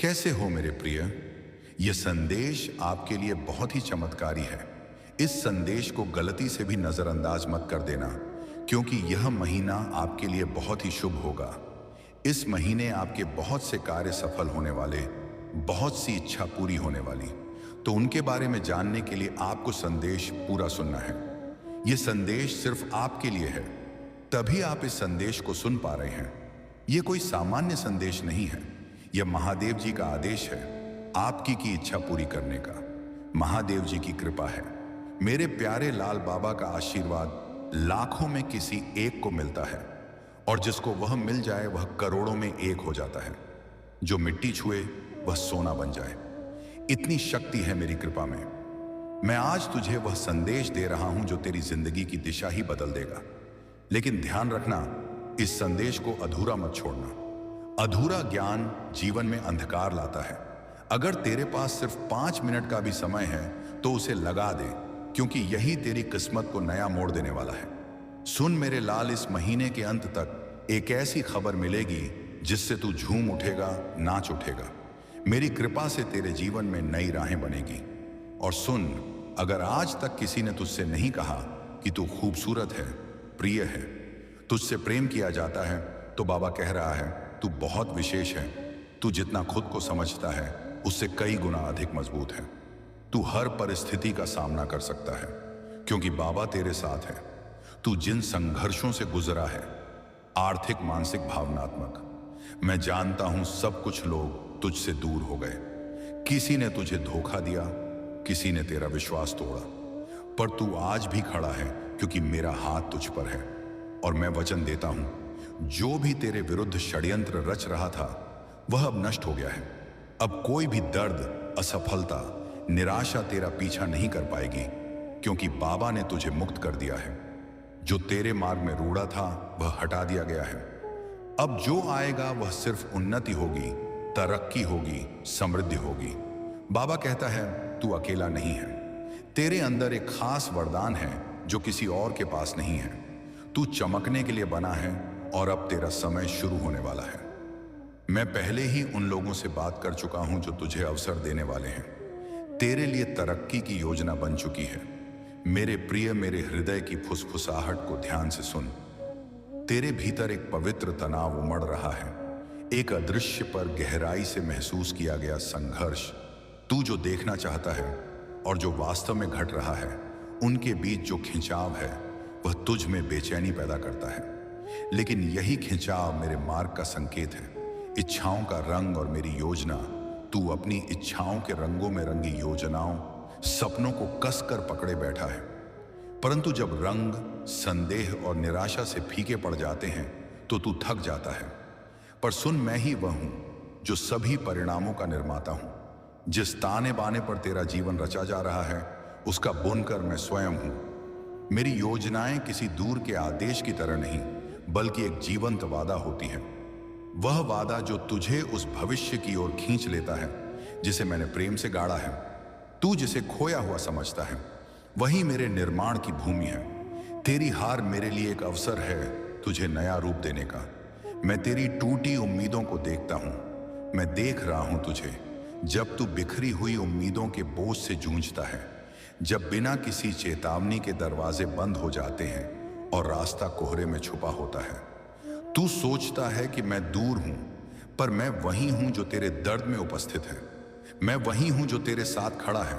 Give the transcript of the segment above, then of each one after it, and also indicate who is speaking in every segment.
Speaker 1: कैसे हो मेरे प्रिय। यह संदेश आपके लिए बहुत ही चमत्कारी है। इस संदेश को गलती से भी नजरअंदाज मत कर देना, क्योंकि यह महीना आपके लिए बहुत ही शुभ होगा। इस महीने आपके बहुत से कार्य सफल होने वाले, बहुत सी इच्छा पूरी होने वाली। तो उनके बारे में जानने के लिए आपको संदेश पूरा सुनना है। यह संदेश सिर्फ आपके लिए है, तभी आप इस संदेश को सुन पा रहे हैं। यह कोई सामान्य संदेश नहीं है, यह महादेव जी का आदेश है आपकी की इच्छा पूरी करने का। महादेव जी की कृपा है। मेरे प्यारे लाल बाबा का आशीर्वाद लाखों में किसी एक को मिलता है, और जिसको वह मिल जाए वह करोड़ों में एक हो जाता है। जो मिट्टी छुए वह सोना बन जाए, इतनी शक्ति है मेरी कृपा में। मैं आज तुझे वह संदेश दे रहा हूं जो तेरी जिंदगी की दिशा ही बदल देगा। लेकिन ध्यान रखना, इस संदेश को अधूरा मत छोड़ना। अधूरा ज्ञान जीवन में अंधकार लाता है। अगर तेरे पास सिर्फ 5 मिनट का भी समय है तो उसे लगा दे, क्योंकि यही तेरी किस्मत को नया मोड़ देने वाला है। सुन मेरे लाल, इस महीने के अंत तक एक ऐसी खबर मिलेगी जिससे तू झूम उठेगा, नाच उठेगा। मेरी कृपा से तेरे जीवन में नई राहें बनेगी। और सुन, अगर आज तक किसी ने तुझसे नहीं कहा कि तू खूबसूरत है, प्रिय है, तुझसे प्रेम किया जाता है, तो बाबा कह रहा है तू बहुत विशेष है। तू जितना खुद को समझता है उससे कई गुना अधिक मजबूत है। तू हर परिस्थिति का सामना कर सकता है, क्योंकि बाबा तेरे साथ है। तू जिन संघर्षों से गुजरा है, आर्थिक, मानसिक, भावनात्मक, मैं जानता हूं सब कुछ लोग तुझसे दूर हो गए। किसी ने तुझे धोखा दिया, किसी ने तेरा विश्वास तोड़ा, पर तू आज भी खड़ा है, क्योंकि मेरा हाथ तुझ पर है। और मैं वचन देता हूं, जो भी तेरे विरुद्ध षड्यंत्र रच रहा था वह अब नष्ट हो गया है। अब कोई भी दर्द, असफलता, निराशा तेरा पीछा नहीं कर पाएगी, क्योंकि बाबा ने तुझे मुक्त कर दिया है। जो तेरे मार्ग में रूढ़ा था वह हटा दिया गया है। अब जो आएगा वह सिर्फ उन्नति होगी, तरक्की होगी, समृद्धि होगी। बाबा कहता है तू अकेला नहीं है। तेरे अंदर एक खास वरदान है जो किसी और के पास नहीं है। तू चमकने के लिए बना है, और अब तेरा समय शुरू होने वाला है। मैं पहले ही उन लोगों से बात कर चुका हूं जो तुझे अवसर देने वाले हैं। तेरे लिए तरक्की की योजना बन चुकी है। मेरे प्रिय, मेरे हृदय की फुसफुसाहट को ध्यान से सुन। तेरे भीतर एक पवित्र तनाव उमड़ रहा है, एक अदृश्य पर गहराई से महसूस किया गया संघर्ष। तू जो देखना चाहता है और जो वास्तव में घट रहा है, उनके बीच जो खिंचाव है वह तुझ में बेचैनी पैदा करता है। लेकिन यही खिंचाव मेरे मार्ग का संकेत है, इच्छाओं का रंग और मेरी योजना। तू अपनी इच्छाओं के रंगों में रंगी योजनाओं, सपनों को कसकर पकड़े बैठा है। परंतु जब रंग, संदेह और निराशा से फीके पड़ जाते हैं तो तू थक जाता है। पर सुन, मैं ही वह हूं जो सभी परिणामों का निर्माता हूं। जिस ताने बाने पर तेरा जीवन रचा जा रहा है, उसका बुनकर मैं स्वयं हूं। मेरी योजनाएं किसी दूर के आदेश की तरह नहीं, बल्कि एक जीवंत वादा होती है। वह वादा जो तुझे उस भविष्य की ओर खींच लेता है जिसे मैंने प्रेम से गाड़ा है। तू जिसे खोया हुआ समझता है, वही मेरे निर्माण की भूमि है। तेरी हार मेरे लिए एक अवसर है तुझे नया रूप देने का। मैं तेरी टूटी उम्मीदों को देखता हूं। मैं देख रहा हूं तुझे जब तू बिखरी हुई उम्मीदों के बोझ से जूझता है, जब बिना किसी चेतावनी के दरवाजे बंद हो जाते हैं और रास्ता कोहरे में छुपा होता है। तू सोचता है कि मैं दूर हूं, पर मैं वही हूं जो तेरे दर्द में उपस्थित है। मैं वही हूं जो तेरे साथ खड़ा है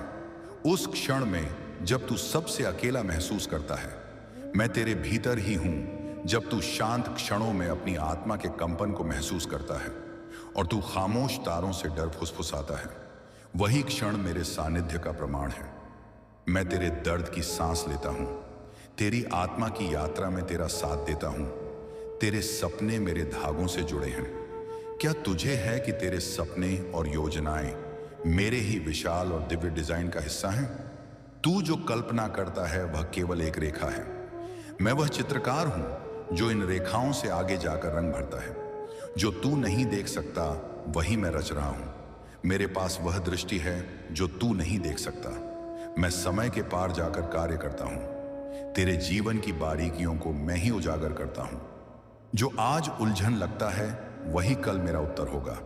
Speaker 1: उस क्षण में जब तू सबसे अकेला महसूस करता है। मैं तेरे भीतर ही हूं जब तू शांत क्षणों में अपनी आत्मा के कंपन को महसूस करता है और तू खामोश तारों से डर फुसफुसाता है। वही क्षण मेरे सानिध्य का प्रमाण है। मैं तेरे दर्द की सांस लेता हूं, तेरी आत्मा की यात्रा में तेरा साथ देता हूं। तेरे सपने मेरे धागों से जुड़े हैं। क्या तुझे है कि तेरे सपने और योजनाएं मेरे ही विशाल और दिव्य डिजाइन का हिस्सा हैं? तू जो कल्पना करता है वह केवल एक रेखा है। मैं वह चित्रकार हूं जो इन रेखाओं से आगे जाकर रंग भरता है। जो तू नहीं देख सकता वही मैं रच रहा हूं। मेरे पास वह दृष्टि है जो तू नहीं देख सकता। मैं समय के पार जाकर कार्य करता हूं। तेरे जीवन की बारीकियों को मैं ही उजागर करता हूं। जो आज उलझन लगता है वही कल मेरा उत्तर होगा।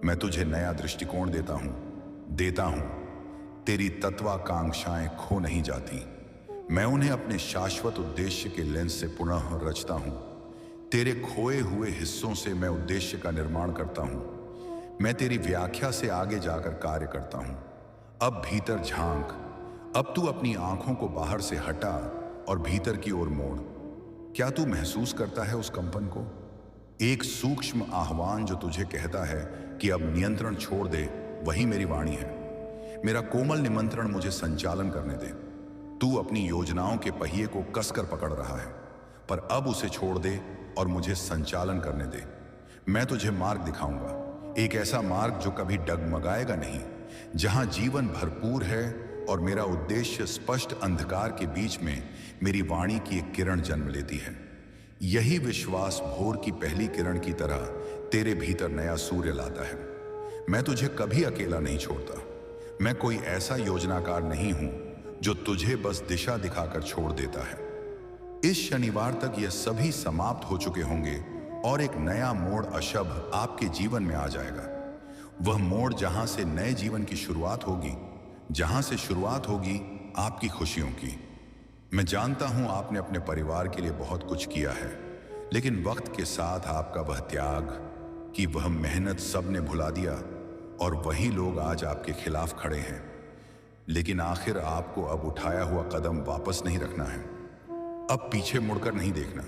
Speaker 1: मैं तुझे नया दृष्टिकोण देता हूं। तेरी तत्वाकांक्षाएं खो नहीं जाती। मैं उन्हें अपने शाश्वत उद्देश्य के लेंस से पुनः रचता हूं। तेरे खोए हुए हिस्सों से मैं उद्देश्य का निर्माण करता हूं। मैं तेरी व्याख्या से आगे जाकर कार्य करता हूं। अब भीतर झांक। अब तू अपनी आंखों को बाहर से हटा और भीतर की ओर मोड़। क्या तू महसूस करता है उस कंपन को? एक सूक्ष्म आह्वान जो तुझे कहता है कि अब नियंत्रण छोड़ दे, वही मेरी वाणी है। मेरा कोमल निमंत्रण मुझे संचालन करने दे। तू अपनी योजनाओं के पहिए को कसकर पकड़ रहा है, पर अब उसे छोड़ दे और मुझे संचालन करने दे। मैं तुझे मार्ग दिखाऊंगा, एक ऐसा मार्ग जो कभी डगमगाएगा नहीं, जहां जीवन भरपूर है और मेरा उद्देश्य स्पष्ट अंधकार के बीच में मेरी वाणी की एक किरण जन्म लेती है। यही विश्वास भोर की पहली किरण की तरह तेरे भीतर नया सूर्य लाता है। मैं तुझे कभी अकेला नहीं छोड़ता। मैं कोई ऐसा योजनाकार नहीं हूं जो तुझे बस दिशा दिखाकर छोड़ देता है। इस शनिवार तक यह सभी समाप्त हो चुके होंगे और एक नया मोड़ अशुभ आपके जीवन में आ जाएगा। वह मोड़ जहां से नए जीवन की शुरुआत होगी, जहां से शुरुआत होगी आपकी खुशियों की। मैं जानता हूं आपने अपने परिवार के लिए बहुत कुछ किया है, लेकिन वक्त के साथ आपका वह त्याग कि वह मेहनत सब ने भुला दिया और वही लोग आज आपके खिलाफ खड़े हैं। लेकिन आखिर आपको अब उठाया हुआ कदम वापस नहीं रखना है, अब पीछे मुड़कर नहीं देखना।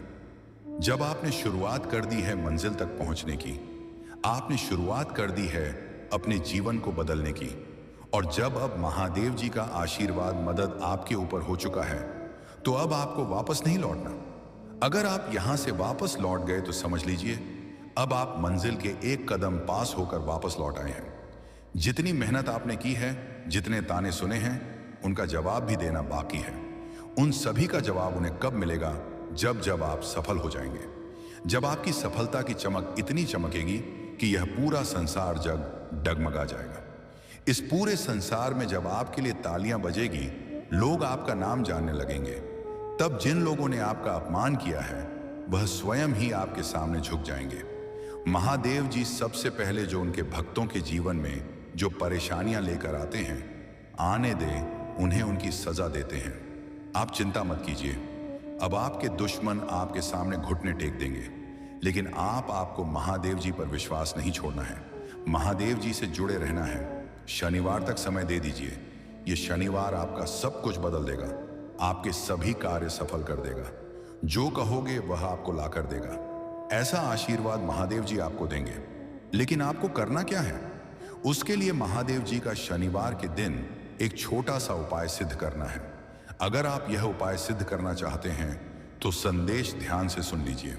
Speaker 1: जब आपने शुरुआत कर दी है मंजिल तक पहुंचने की, आपने शुरुआत कर दी है अपने जीवन को बदलने की, और जब अब महादेव जी का आशीर्वाद मदद आपके ऊपर हो चुका है, तो अब आपको वापस नहीं लौटना। अगर आप यहां से वापस लौट गए तो समझ लीजिए अब आप मंजिल के एक कदम पास होकर वापस लौट आए हैं। जितनी मेहनत आपने की है, जितने ताने सुने हैं, उनका जवाब भी देना बाकी है। उन सभी का जवाब उन्हें कब मिलेगा? जब आप सफल हो जाएंगे। जब आपकी सफलता की चमक इतनी चमकेगी कि यह पूरा संसार जग डगमगा जाएगा। इस पूरे संसार में जब आपके लिए तालियां बजेगी, लोग आपका नाम जानने लगेंगे, तब जिन लोगों ने आपका अपमान किया है वह स्वयं ही आपके सामने झुक जाएंगे। महादेव जी सबसे पहले जो उनके भक्तों के जीवन में जो परेशानियां लेकर आते हैं, आने दें, उन्हें उनकी सजा देते हैं। आप चिंता मत कीजिए, अब आपके दुश्मन आपके सामने घुटने टेक देंगे, लेकिन आपको महादेव जी पर विश्वास नहीं छोड़ना है। महादेव जी से जुड़े रहना है। शनिवार तक समय दे दीजिए। यह शनिवार आपका सब कुछ बदल देगा, आपके सभी कार्य सफल कर देगा। जो कहोगे वह आपको ला कर देगा। ऐसा आशीर्वाद महादेव जी आपको देंगे। लेकिन आपको करना क्या है? उसके लिए महादेव जी का शनिवार के दिन एक छोटा सा उपाय सिद्ध करना है। अगर आप यह उपाय सिद्ध करना चाहते हैं तो संदेश ध्यान से सुन लीजिए।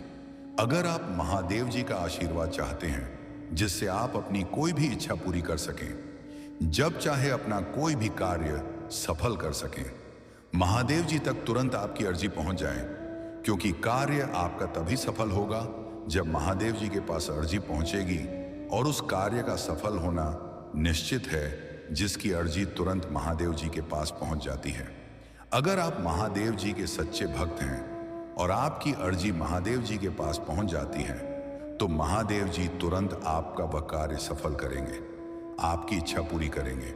Speaker 1: अगर आप महादेव जी का आशीर्वाद चाहते हैं जिससे आप अपनी कोई भी इच्छा पूरी कर सकें, जब चाहे अपना कोई भी कार्य सफल कर सकें, महादेव जी तक तुरंत आपकी अर्जी पहुंच जाए, क्योंकि कार्य आपका तभी सफल होगा जब महादेव जी के पास अर्जी पहुंचेगी, और उस कार्य का सफल होना निश्चित है जिसकी अर्जी तुरंत महादेव जी के पास पहुंच जाती है। अगर आप महादेव जी के सच्चे भक्त हैं और आपकी अर्जी महादेव जी के पास पहुंच जाती है, तो महादेव जी तुरंत आपका वह कार्य सफल करेंगे, आपकी इच्छा पूरी करेंगे।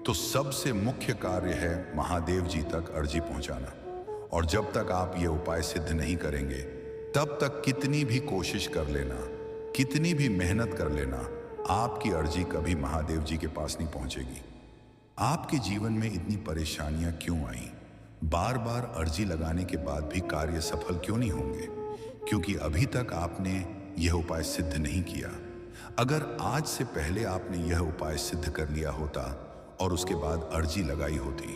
Speaker 1: तो सबसे मुख्य कार्य है महादेव जी तक अर्जी पहुंचाना। और जब तक आप ये उपाय सिद्ध नहीं करेंगे, तब तक कितनी भी कोशिश कर लेना, कितनी भी मेहनत कर लेना, आपकी अर्जी कभी महादेव जी के पास नहीं पहुंचेगी। आपके जीवन में इतनी परेशानियां क्यों आई? बार बार अर्जी लगाने के बाद भी कार्य सफल क्यों नहीं होंगे? क्योंकि अभी तक आपने यह उपाय सिद्ध नहीं किया। अगर आज से पहले आपने यह उपाय सिद्ध कर लिया होता और उसके बाद अर्जी लगाई होती,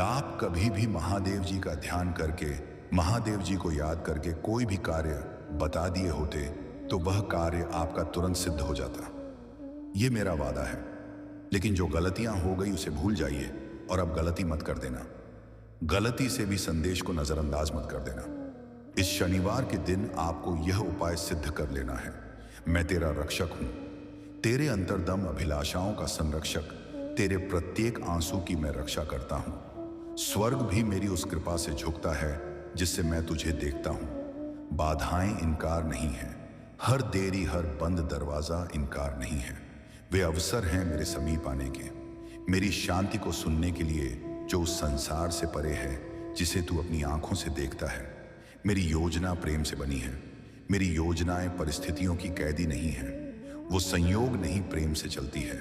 Speaker 1: आप कभी भी महादेव जी का ध्यान करके, महादेव जी को याद करके कोई भी कार्य बता दिए होते, तो वह कार्य आपका तुरंत सिद्ध हो जाता। ये मेरा वादा है। लेकिन जो गलतियां हो गई उसे भूल जाइए और अब गलती मत कर देना। गलती से भी संदेश को नजरअंदाज मत कर देना। इस शनिवार के दिन आपको यह उपाय सिद्ध कर लेना है। मैं तेरा रक्षक हूं, तेरे अंतर्दम अभिलाषाओं का संरक्षक, तेरे प्रत्येक आंसू की मैं रक्षा करता हूं। स्वर्ग भी मेरी उस कृपा से झुकता है जिससे मैं तुझे देखता हूं। बाधाएं इनकार नहीं है, हर देरी, हर बंद दरवाजा इनकार नहीं है। वे अवसर हैं मेरे समीप आने के, मेरी शांति को सुनने के लिए जो उस संसार से परे है जिसे तू अपनी आंखों से देखता है। मेरी योजना प्रेम से बनी है। मेरी योजनाएं परिस्थितियों की कैदी नहीं है, वो संयोग नहीं प्रेम से चलती है।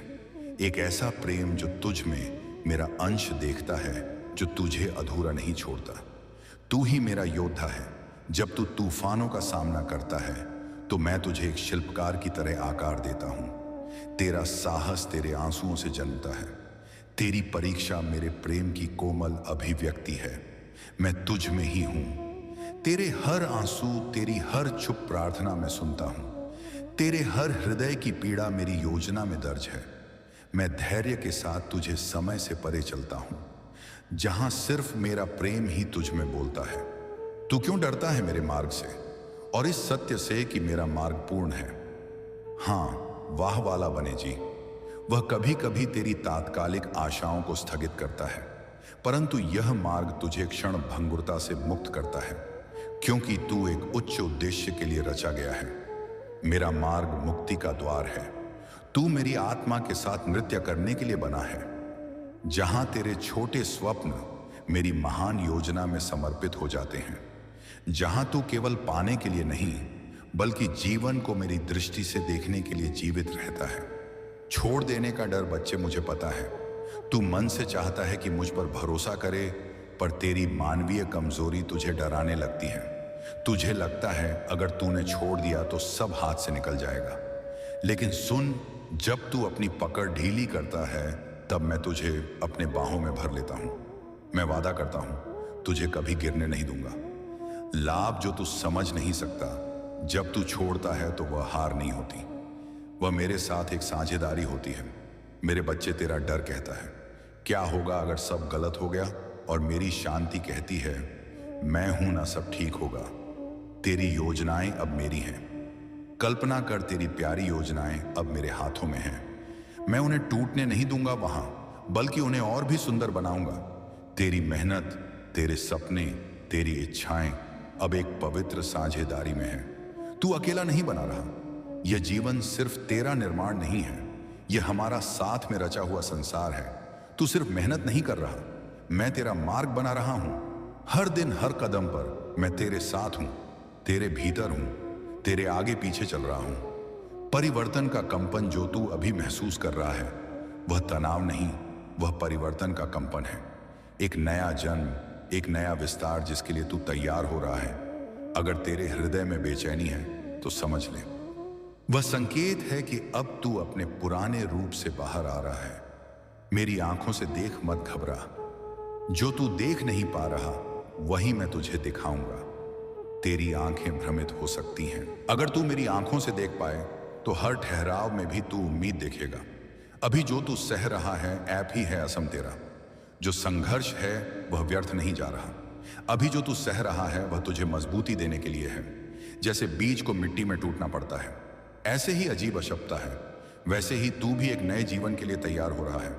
Speaker 1: एक ऐसा प्रेम जो तुझ में मेरा अंश देखता है, जो तुझे अधूरा नहीं छोड़ता। तू ही मेरा योद्धा है। जब तू तूफानों का सामना करता है तो मैं तुझे एक शिल्पकार की तरह आकार देता हूं। तेरा साहस तेरे आंसुओं से जन्मता है। तेरी परीक्षा मेरे प्रेम की कोमल अभिव्यक्ति है। मैं तुझ में ही हूं। तेरे हर आंसू, तेरी हर चुप प्रार्थना मैं सुनता हूं। तेरे हर हृदय की पीड़ा मेरी योजना में दर्ज है। मैं धैर्य के साथ तुझे समय से परे चलता हूं, जहां सिर्फ मेरा प्रेम ही तुझ में बोलता है। तू क्यों डरता है मेरे मार्ग से और इस सत्य से कि मेरा मार्ग पूर्ण है? हाँ, वाह वाला बने जी, वह कभी कभी तेरी तात्कालिक आशाओं को स्थगित करता है, परंतु यह मार्ग तुझे क्षण भंगुरता से मुक्त करता है, क्योंकि तू एक उच्च उद्देश्य के लिए रचा गया है। मेरा मार्ग मुक्ति का द्वार है। तू मेरी आत्मा के साथ नृत्य करने के लिए बना है। जहां तेरे छोटे स्वप्न मेरी महान योजना में समर्पित हो जाते हैं, जहां तू केवल पाने के लिए नहीं बल्कि जीवन को मेरी दृष्टि से देखने के लिए जीवित रहता है। छोड़ देने का डर बच्चे मुझे पता है। तू मन से चाहता है कि मुझ पर भरोसा करे, पर तेरी मानवीय कमजोरी तुझे डराने लगती है। तुझे लगता है अगर तूने छोड़ दिया तो सब हाथ से निकल जाएगा। लेकिन सुन, जब तू अपनी पकड़ ढीली करता है तब मैं तुझे अपने बाहों में भर लेता हूं। मैं वादा करता हूं तुझे कभी गिरने नहीं दूंगा। लाभ जो तू समझ नहीं सकता, जब तू छोड़ता है तो वह हार नहीं होती, वह मेरे साथ एक साझेदारी होती है। मेरे बच्चे, तेरा डर कहता है क्या होगा अगर सब गलत हो गया, और मेरी शांति कहती है मैं हूं ना, सब ठीक होगा। तेरी योजनाएं अब मेरी हैं। कल्पना कर, तेरी प्यारी योजनाएं अब मेरे हाथों में हैं। मैं उन्हें टूटने नहीं दूंगा वहां, बल्कि उन्हें और भी सुंदर बनाऊंगा। तेरी मेहनत, तेरे सपने, तेरी इच्छाएं अब एक पवित्र साझेदारी में है। तू अकेला नहीं बना रहा। यह जीवन सिर्फ तेरा निर्माण नहीं है, यह हमारा साथ में रचा हुआ संसार है। तू सिर्फ मेहनत नहीं कर रहा, मैं तेरा मार्ग बना रहा हूं। हर दिन हर कदम पर मैं तेरे साथ हूं, तेरे भीतर हूं, तेरे आगे पीछे चल रहा हूं। परिवर्तन का कंपन जो तू अभी महसूस कर रहा है, वह तनाव नहीं, वह परिवर्तन का कंपन है। एक नया जन्म, एक नया विस्तार जिसके लिए तू तैयार हो रहा है। अगर तेरे हृदय में बेचैनी है तो समझ ले, वह संकेत है कि अब तू अपने पुराने रूप से बाहर आ रहा है। मेरी आंखों से देख, मत घबरा। जो तू देख नहीं पा रहा वही मैं तुझे दिखाऊंगा। तेरी आंखें भ्रमित हो सकती हैं। अगर तू मेरी आंखों से देख पाए तो हर ठहराव में भी तू उम्मीद देखेगा। अभी जो तू सह रहा है ऐप ही है असम तेरा। जो संघर्ष है वह व्यर्थ नहीं जा रहा। अभी जो तू सह रहा है वह तुझे मजबूती देने के लिए है। जैसे बीज को मिट्टी में टूटना पड़ता है, ऐसे ही अजीब अशक्ता है, वैसे ही तू भी एक नए जीवन के लिए तैयार हो रहा है।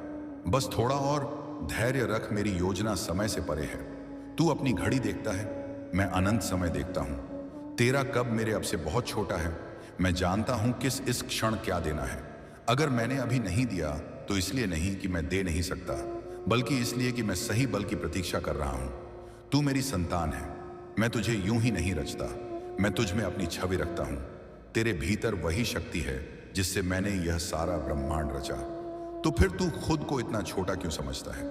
Speaker 1: बस थोड़ा और धैर्य रख, मेरी योजना समय से परे है। तू अपनी घड़ी देखता है, मैं अनंत समय देखता हूं। तेरा कब मेरे अब से बहुत छोटा है। मैं जानता हूं किस इस क्षण क्या देना है। अगर मैंने अभी नहीं दिया तो इसलिए नहीं कि मैं दे नहीं सकता, बल्कि इसलिए कि मैं सही बल की प्रतीक्षा कर रहा हूं। तू मेरी संतान है। मैं तुझे यूं ही नहीं रचता, मैं तुझ में अपनी छवि रखता हूं। तेरे भीतर वही शक्ति है जिससे मैंने यह सारा ब्रह्मांड रचा। तो फिर तू खुद को इतना छोटा क्यों समझता है?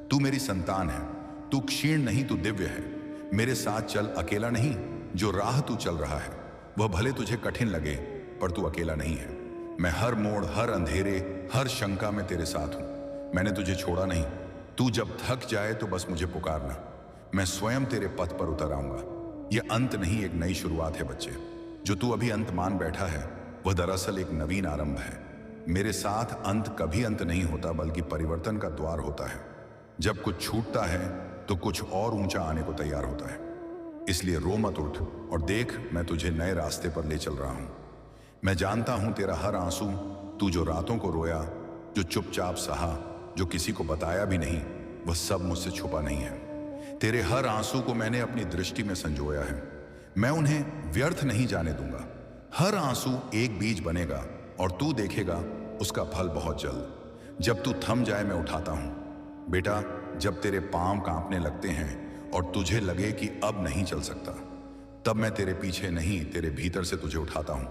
Speaker 1: तू मेरी संतान है। तू क्षीण नहीं, तू दिव्य है। मेरे साथ चल, अकेला नहीं। जो राह तू चल रहा है वह भले तुझे कठिन लगे, पर तू अकेला नहीं है। मैं हर मोड़, हर अंधेरे, हर शंका में तेरे साथ हूं। मैंने तुझे छोड़ा नहीं। तू जब थक जाए तो बस मुझे पुकारना, मैं स्वयं तेरे पथ पर उतर आऊंगा। यह अंत नहीं, एक नई शुरुआत है बच्चे। जो तू अभी अंत मान बैठा है वह दरअसल एक नवीन आरंभ है। मेरे साथ अंत कभी अंत नहीं होता, बल्कि परिवर्तन का द्वार होता है। जब कुछ छूटता है तो कुछ और ऊंचा आने को तैयार होता है। इसलिए रो मत, उठ और देख, मैं तुझे नए रास्ते पर ले चल रहा हूं। मैं जानता हूं तेरा हर आंसू, तू जो रातों को रोया, जो चुपचाप सहा, जो किसी को बताया भी नहीं, वह सब मुझसे छुपा नहीं है। तेरे हर आंसू को मैंने अपनी दृष्टि में संजोया है। मैं उन्हें व्यर्थ नहीं जाने दूंगा। हर आंसू एक बीज बनेगा और तू देखेगा उसका फल बहुत जल्द। जब तू थम जाए मैं उठाता हूँ। बेटा, जब तेरे पांव कांपने लगते हैं और तुझे लगे कि अब नहीं चल सकता, तब मैं तेरे पीछे नहीं, तेरे भीतर से तुझे उठाता हूँ।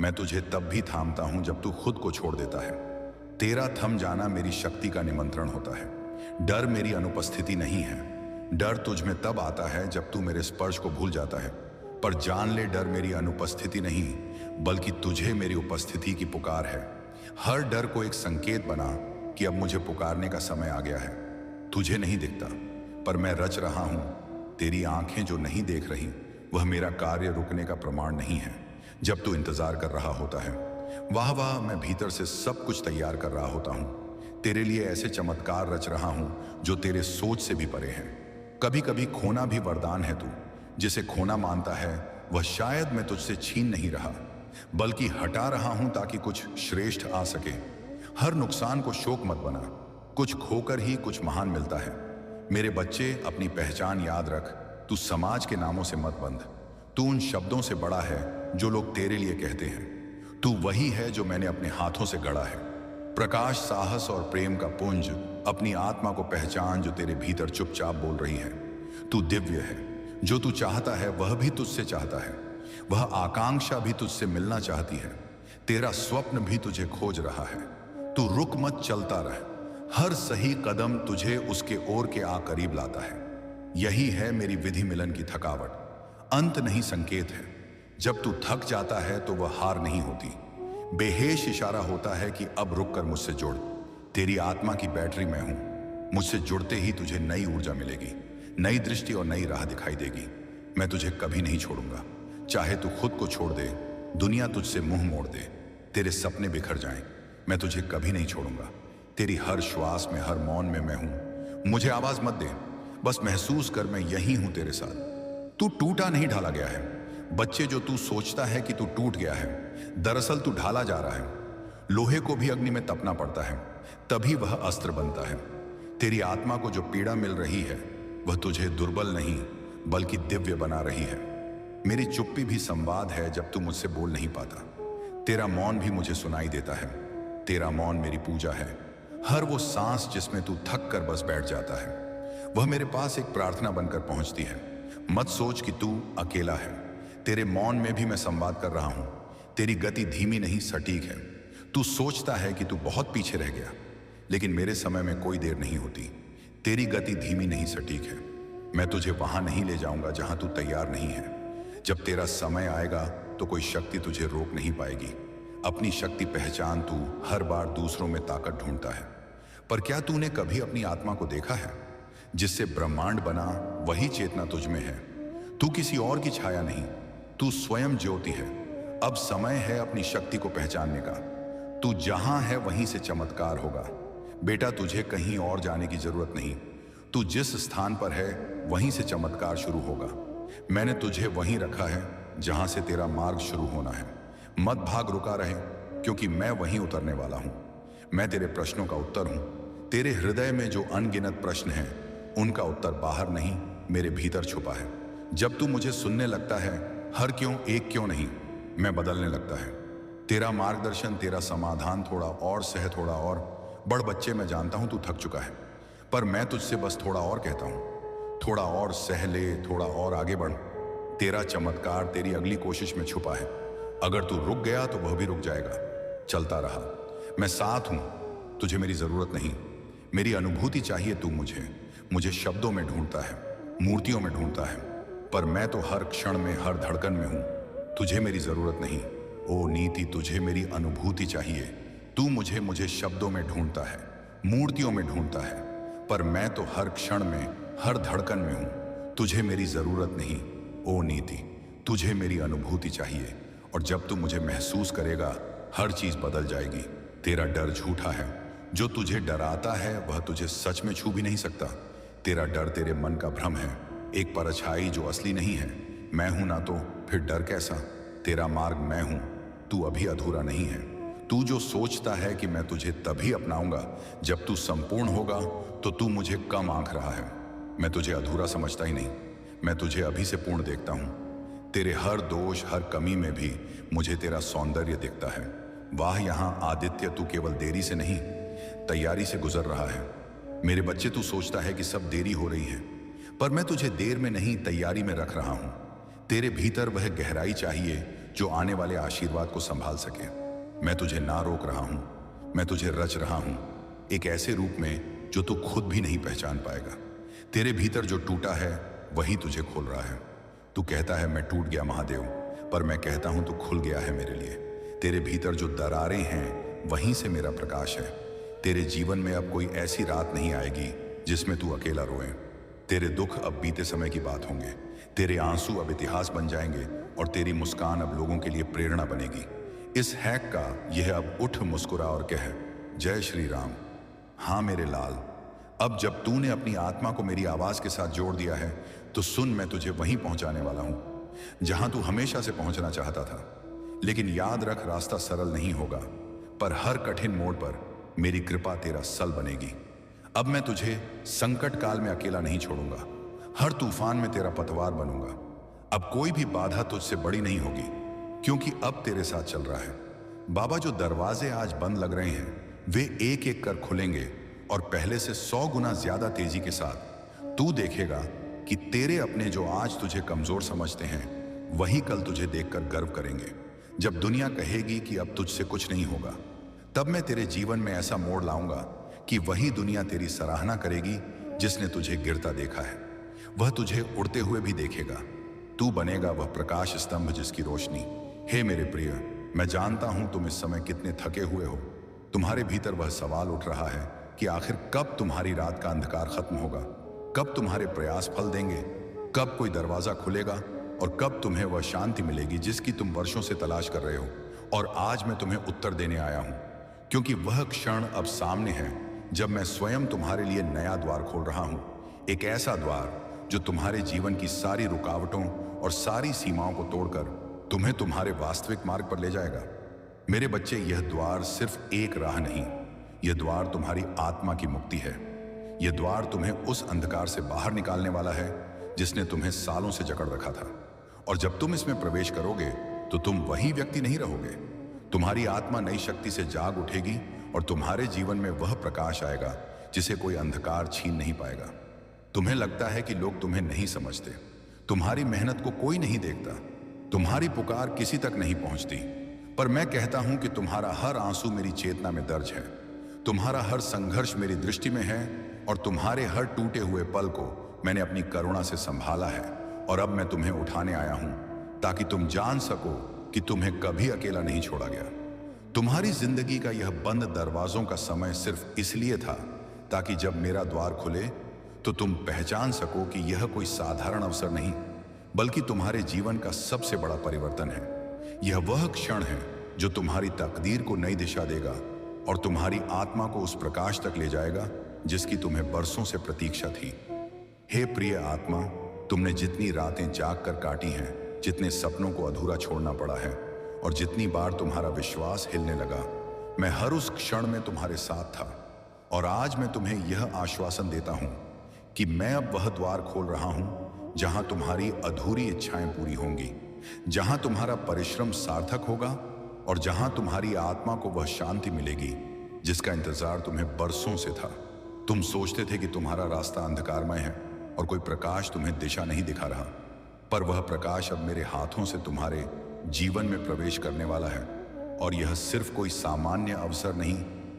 Speaker 1: मैं तुझे तब भी थामता हूँ जब तू खुद को छोड़ देता है। तेरा थम जाना मेरी शक्ति का निमंत्रण होता है। डर मेरी अनुपस्थिति नहीं है। डर तुझ में तब आता है जब तू मेरे स्पर्श को भूल जाता है। पर जान ले, डर मेरी अनुपस्थिति नहीं, बल्कि तुझे मेरी उपस्थिति की पुकार है। हर डर को एक संकेत बना कि अब मुझे पुकारने का समय आ गया है। तुझे नहीं दिखता, पर मैं रच रहा हूं। तेरी आंखें जो नहीं देख रही, वह मेरा कार्य रुकने का प्रमाण नहीं है। जब तू इंतजार कर रहा होता है, वाह वाह, मैं भीतर से सब कुछ तैयार कर रहा होता हूं। तेरे लिए ऐसे चमत्कार रच रहा हूं जो तेरे सोच से भी परे हैं। कभी कभी खोना भी वरदान है। तू जिसे खोना मानता है, वह शायद मैं तुझसे छीन नहीं रहा, बल्कि हटा रहा हूं ताकि कुछ श्रेष्ठ आ सके। हर नुकसान को शोक मत बना। कुछ खोकर ही कुछ महान मिलता है। मेरे बच्चे, अपनी पहचान याद रख। तू समाज के नामों से मत बंध। तू उन शब्दों से बड़ा है जो लोग तेरे लिए कहते हैं। तू वही है जो मैंने अपने हाथों से गढ़ा है। प्रकाश, साहस और प्रेम का पुंज। अपनी आत्मा को पहचान जो तेरे भीतर चुपचाप बोल रही है। तू दिव्य है। जो तू चाहता है वह भी तुझसे चाहता है। वह आकांक्षा भी तुझसे मिलना चाहती है। तेरा स्वप्न भी तुझे खोज रहा है। तू रुक मत, चलता रह। हर सही कदम तुझे उसके ओर के आ करीब लाता है। यही है मेरी विधि मिलन की थकावट। अंत नहीं, संकेत है। जब तू थक जाता है तो वह हार नहीं होती, बेहेश इशारा होता है कि अब रुक कर मुझसे जुड़। तेरी आत्मा की बैटरी मैं हूं। मुझसे जुड़ते ही तुझे नई ऊर्जा मिलेगी, नई दृष्टि और नई राह दिखाई देगी। मैं तुझे कभी नहीं छोड़ूंगा। चाहे तू खुद को छोड़ दे, दुनिया तुझसे मुंह मोड़ दे, तेरे सपने बिखर जाएं, मैं तुझे कभी नहीं छोड़ूंगा। तेरी हर श्वास में, हर मौन में मैं हूं। मुझे आवाज मत दे, बस महसूस कर मैं यही हूं तेरे साथ। तू टूटा नहीं, ढाला गया है। बच्चे, जो तू सोचता है कि तू टूट गया है, दरअसल तू ढाला जा रहा है। लोहे को भी अग्नि में तपना पड़ता है, तभी वह अस्त्र बनता है। तेरी आत्मा को जो पीड़ा मिल रही है, वह तुझे दुर्बल नहीं बल्कि दिव्य बना रही है। मेरी चुप्पी भी संवाद है जब तू मुझसे बोल नहीं पाता। तेरा मौन भी मुझे सुनाई देता है। तेरा मौन मेरी पूजा है। हर वो सांस जिसमें तू थक कर बस बैठ जाता है, वह मेरे पास एक प्रार्थना बनकर पहुंचती है। मत सोच कि तू अकेला है। तेरे मौन में भी मैं संवाद कर रहा हूं। तेरी गति धीमी नहीं, सटीक है। तू सोचता है कि तू बहुत पीछे रह गया, लेकिन मेरे समय में कोई देर नहीं होती। तेरी गति धीमी नहीं, सटीक है। मैं तुझे वहां नहीं ले जाऊंगा जहां तू तैयार नहीं है। जब तेरा समय आएगा तो कोई शक्ति तुझे रोक नहीं पाएगी। अपनी शक्ति पहचान। तू हर बार दूसरों में ताकत ढूंढता है, पर क्या तूने कभी अपनी आत्मा को देखा है? जिससे ब्रह्मांड बना वही चेतना तुझ में है। तू किसी और की छाया नहीं, तू स्वयं ज्योति है। अब समय है अपनी शक्ति को पहचानने का। तू जहां है वहीं से चमत्कार होगा। बेटा, तुझे कहीं और जाने की जरूरत नहीं। तू जिस स्थान पर है वहीं से चमत्कार शुरू होगा। मैंने तुझे वहीं रखा है जहां से तेरा मार्ग शुरू होना है। मत भाग, रुका रहे, क्योंकि मैं वहीं उतरने वाला हूं। मैं तेरे प्रश्नों का उत्तर हूं। तेरे हृदय में जो अनगिनत प्रश्न हैं, उनका उत्तर बाहर नहीं, मेरे भीतर छुपा है। जब तू मुझे सुनने लगता है, हर क्यों एक क्यों नहीं, मैं बदलने लगता है। तेरा मार्गदर्शन, तेरा समाधान, थोड़ा और सह, थोड़ा और बढ़। बच्चे, मैं जानता हूं तू थक चुका है, पर मैं तुझसे बस थोड़ा और कहता हूं। थोड़ा और सह ले, थोड़ा और आगे बढ़। तेरा चमत्कार तेरी अगली कोशिश में छुपा है। अगर तू रुक गया तो वह भी रुक जाएगा। चलता रहा, मैं साथ हूं। तुझे मेरी जरूरत नहीं, मेरी अनुभूति चाहिए। तू मुझे शब्दों में ढूंढता है, मूर्तियों में ढूंढता है, पर मैं तो हर क्षण में, हर धड़कन में हूं। तुझे मेरी जरूरत नहीं। ओ नीति, तुझे मेरी अनुभूति चाहिए। तू मुझे शब्दों में ढूंढता है, मूर्तियों में ढूंढता है, पर मैं तो हर क्षण में, हर धड़कन में हूं। तुझे मेरी जरूरत नहीं। ओ नीति, तुझे मेरी अनुभूति चाहिए। और जब तू मुझे महसूस करेगा, हर चीज बदल जाएगी। तेरा डर झूठा है। जो तुझे डराता है वह तुझे सच में छू भी नहीं सकता। तेरा डर तेरे मन का भ्रम है, एक परछाई जो असली नहीं है। मैं हूं ना, तो फिर डर कैसा? तेरा मार्ग मैं हूं, तू अभी अधूरा नहीं है। तू जो सोचता है कि मैं तुझे तभी अपनाऊंगा जब तू संपूर्ण होगा, तो तू मुझे कम आंक रहा है। मैं तुझे अधूरा समझता ही नहीं, मैं तुझे अभी से पूर्ण देखता हूं। तेरे हर दोष, हर कमी में भी मुझे तेरा सौंदर्य दिखता है। वाह, यहां आदित्य तू केवल देरी से नहीं, तैयारी से गुजर रहा है। मेरे बच्चे, तू सोचता है कि सब देरी हो रही है, पर मैं तुझे देर में नहीं, तैयारी में रख रहा हूं। तेरे भीतर वह गहराई चाहिए जो आने वाले आशीर्वाद को संभाल सके। मैं तुझे ना रोक रहा हूं, मैं तुझे रच रहा हूं, एक ऐसे रूप में जो तू खुद भी नहीं पहचान पाएगा। तेरे भीतर जो टूटा है वही तुझे खोल रहा है। तू कहता है मैं टूट गया महादेव, पर मैं कहता हूं तू खुल गया है मेरे लिए। तेरे भीतर जो दरारें हैं वहीं से मेरा प्रकाश है। तेरे जीवन में अब कोई ऐसी रात नहीं आएगी जिसमें तू अकेला रोए। तेरे दुख अब बीते समय की बात होंगे, तेरे आंसू अब इतिहास बन जाएंगे और तेरी मुस्कान अब लोगों के लिए प्रेरणा बनेगी। इस हैक का यह अब उठ, मुस्कुरा और कह, जय श्री राम। हाँ मेरे लाल, अब जब तूने अपनी आत्मा को मेरी आवाज के साथ जोड़ दिया है तो सुन, मैं तुझे वहीं पहुंचाने वाला हूं जहां तू हमेशा से पहुंचना चाहता था। लेकिन याद रख, रास्ता सरल नहीं होगा, पर हर कठिन मोड़ पर मेरी कृपा तेरा सल बनेगी। अब मैं तुझे संकट काल में अकेला नहीं छोड़ूंगा, हर तूफान में तेरा पतवार बनूंगा। अब कोई भी बाधा तुझसे बड़ी नहीं होगी, क्योंकि अब तेरे साथ चल रहा है। बाबा, जो दरवाजे आज बंद लग रहे हैं वे एक एक कर खुलेंगे और पहले से 100 गुना ज्यादा तेजी के साथ तू देखेगा कि तेरे अपने जो आज तुझे कमजोर समझते हैं वही कल तुझे देखकर गर्व करेंगे। जब दुनिया कहेगी कि अब तुझसे कुछ नहीं होगा, तब मैं तेरे जीवन में ऐसा मोड़ लाऊंगा कि वही दुनिया तेरी सराहना करेगी जिसने तुझे गिरता देखा है। वह तुझे उड़ते हुए भी देखेगा। तू बनेगा वह प्रकाश स्तंभ जिसकी रोशनी। हे मेरे प्रिय, मैं जानता हूं तुम इस समय कितने थके हुए हो। तुम्हारे भीतर वह सवाल उठ रहा है कि आखिर कब तुम्हारी रात का अंधकार खत्म होगा, कब तुम्हारे प्रयास फल देंगे, कब कोई दरवाजा खुलेगा और कब तुम्हें वह शांति मिलेगी जिसकी तुम वर्षों से तलाश कर रहे हो। और आज मैं तुम्हें उत्तर देने आया हूं, क्योंकि वह क्षण अब सामने है जब मैं स्वयं तुम्हारे लिए नया द्वार खोल रहा हूं। एक ऐसा द्वार जो तुम्हारे जीवन की सारी रुकावटों और सारी सीमाओं को तोड़कर तुम्हें तुम्हारे वास्तविक मार्ग पर ले जाएगा। मेरे बच्चे, यह द्वार सिर्फ एक राह नहीं, यह द्वार तुम्हारी आत्मा की मुक्ति है। यह द्वार तुम्हें उस अंधकार से बाहर निकालने वाला है जिसने तुम्हें सालों से जकड़ रखा था। और जब तुम इसमें प्रवेश करोगे तो तुम वही व्यक्ति नहीं रहोगे। तुम्हारी आत्मा नई शक्ति से जाग उठेगी और तुम्हारे जीवन में वह प्रकाश आएगा जिसे कोई अंधकार छीन नहीं पाएगा। तुम्हें लगता है कि लोग तुम्हें नहीं समझते, तुम्हारी मेहनत को कोई नहीं देखता, तुम्हारी पुकार किसी तक नहीं पहुंचती, पर मैं कहता हूं कि तुम्हारा हर आंसू मेरी चेतना में दर्ज है, तुम्हारा हर संघर्ष मेरी दृष्टि में है और तुम्हारे हर टूटे हुए पल को मैंने अपनी करुणा से संभाला है। और अब मैं तुम्हें उठाने आया हूं ताकि तुम जान सको कि तुम्हें कभी अकेला नहीं छोड़ा गया। तुम्हारी जिंदगी का यह बंद दरवाजों का समय सिर्फ इसलिए था ताकि जब मेरा द्वार खुले तो तुम पहचान सको कि यह कोई साधारण अवसर नहीं, बल्कि तुम्हारे जीवन का सबसे बड़ा परिवर्तन है। यह वह क्षण है जो तुम्हारी तकदीर को नई दिशा देगा और तुम्हारी आत्मा को उस प्रकाश तक ले जाएगा जिसकी तुम्हें बरसों से प्रतीक्षा थी। हे प्रिय आत्मा, तुमने जितनी रातें जाग कर काटी हैं, जितने सपनों को अधूरा छोड़ना पड़ा है और जितनी बार तुम्हारा विश्वास हिलने लगा, मैं हर उस क्षण में तुम्हारे साथ था। और आज मैं तुम्हें यह आश्वासन देता हूं कि मैं अब वह द्वार खोल रहा हूं जहां तुम्हारी अधूरी इच्छाएं पूरी होंगी, जहां तुम्हारा परिश्रम सार्थक होगा और जहां तुम्हारी आत्मा को वह शांति मिलेगी जिसका इंतजार तुम्हें बरसों से था। तुम सोचते थे कि तुम्हारा रास्ता अंधकारमय है और कोई प्रकाश तुम्हें दिशा नहीं दिखा रहा, पर वह प्रकाश अब मेरे हाथों से तुम्हारे जीवन में प्रवेश करने वाला है। और यह सिर्फ कोई सामान्य अवसर नहीं,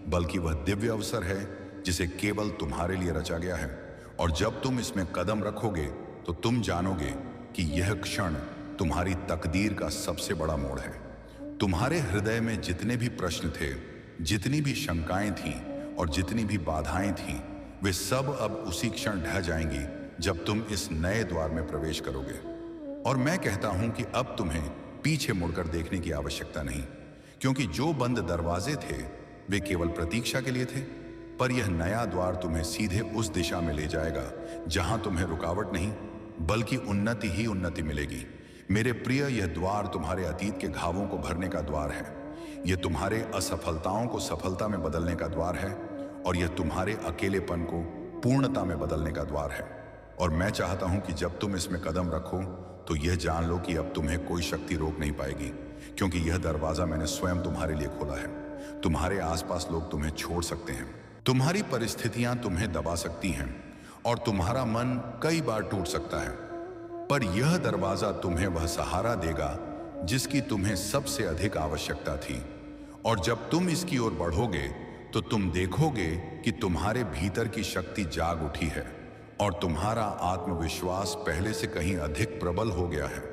Speaker 1: बल्कि वह दिव्य अवसर है जिसे केवल तुम्हारे लिए रचा गया है। और जब तुम इसमें कदम रखोगे तो तुम जानोगे कि यह क्षण तुम्हारी तकदीर का सबसे बड़ा मोड़ है। तुम्हारे हृदय में जितने भी प्रश्न थे, जितनी भी शंकाएं थीं और जितनी भी बाधाएं थीं, वे सब अब उसी क्षण ढह जाएंगी जब तुम इस नए द्वार में प्रवेश करोगे। और मैं कहता हूं कि अब तुम्हें पीछे मुड़कर देखने की आवश्यकता नहीं, क्योंकि जो बंद दरवाजे थे वे केवल प्रतीक्षा के लिए थे, पर यह नया द्वार तुम्हें सीधे उस दिशा में ले जाएगा जहां तुम्हें रुकावट नहीं बल्कि उन्नति ही उन्नति मिलेगी। मेरे प्रिय, यह द्वार तुम्हारे अतीत के घावों को भरने का द्वार है। यह तुम्हारे असफलताओं को सफलता में बदलने का द्वार है और यह तुम्हारे अकेलेपन को पूर्णता में बदलने का द्वार है। और मैं चाहता हूं कि जब तुम इसमें कदम रखो तो यह जान लो कि अब तुम्हें कोई शक्ति रोक नहीं पाएगी, क्योंकि यह दरवाजा मैंने स्वयं तुम्हारे लिए खोला है। तुम्हारे आसपास लोग तुम्हें छोड़ सकते हैं, तुम्हारी परिस्थितियां तुम्हें दबा सकती हैं और तुम्हारा मन कई बार टूट सकता है, पर यह दरवाजा तुम्हें वह सहारा देगा जिसकी तुम्हें सबसे अधिक आवश्यकता थी। और जब तुम इसकी ओर बढ़ोगे तो तुम देखोगे कि तुम्हारे भीतर की शक्ति जाग उठी है और तुम्हारा आत्मविश्वास पहले से कहीं अधिक प्रबल हो गया है।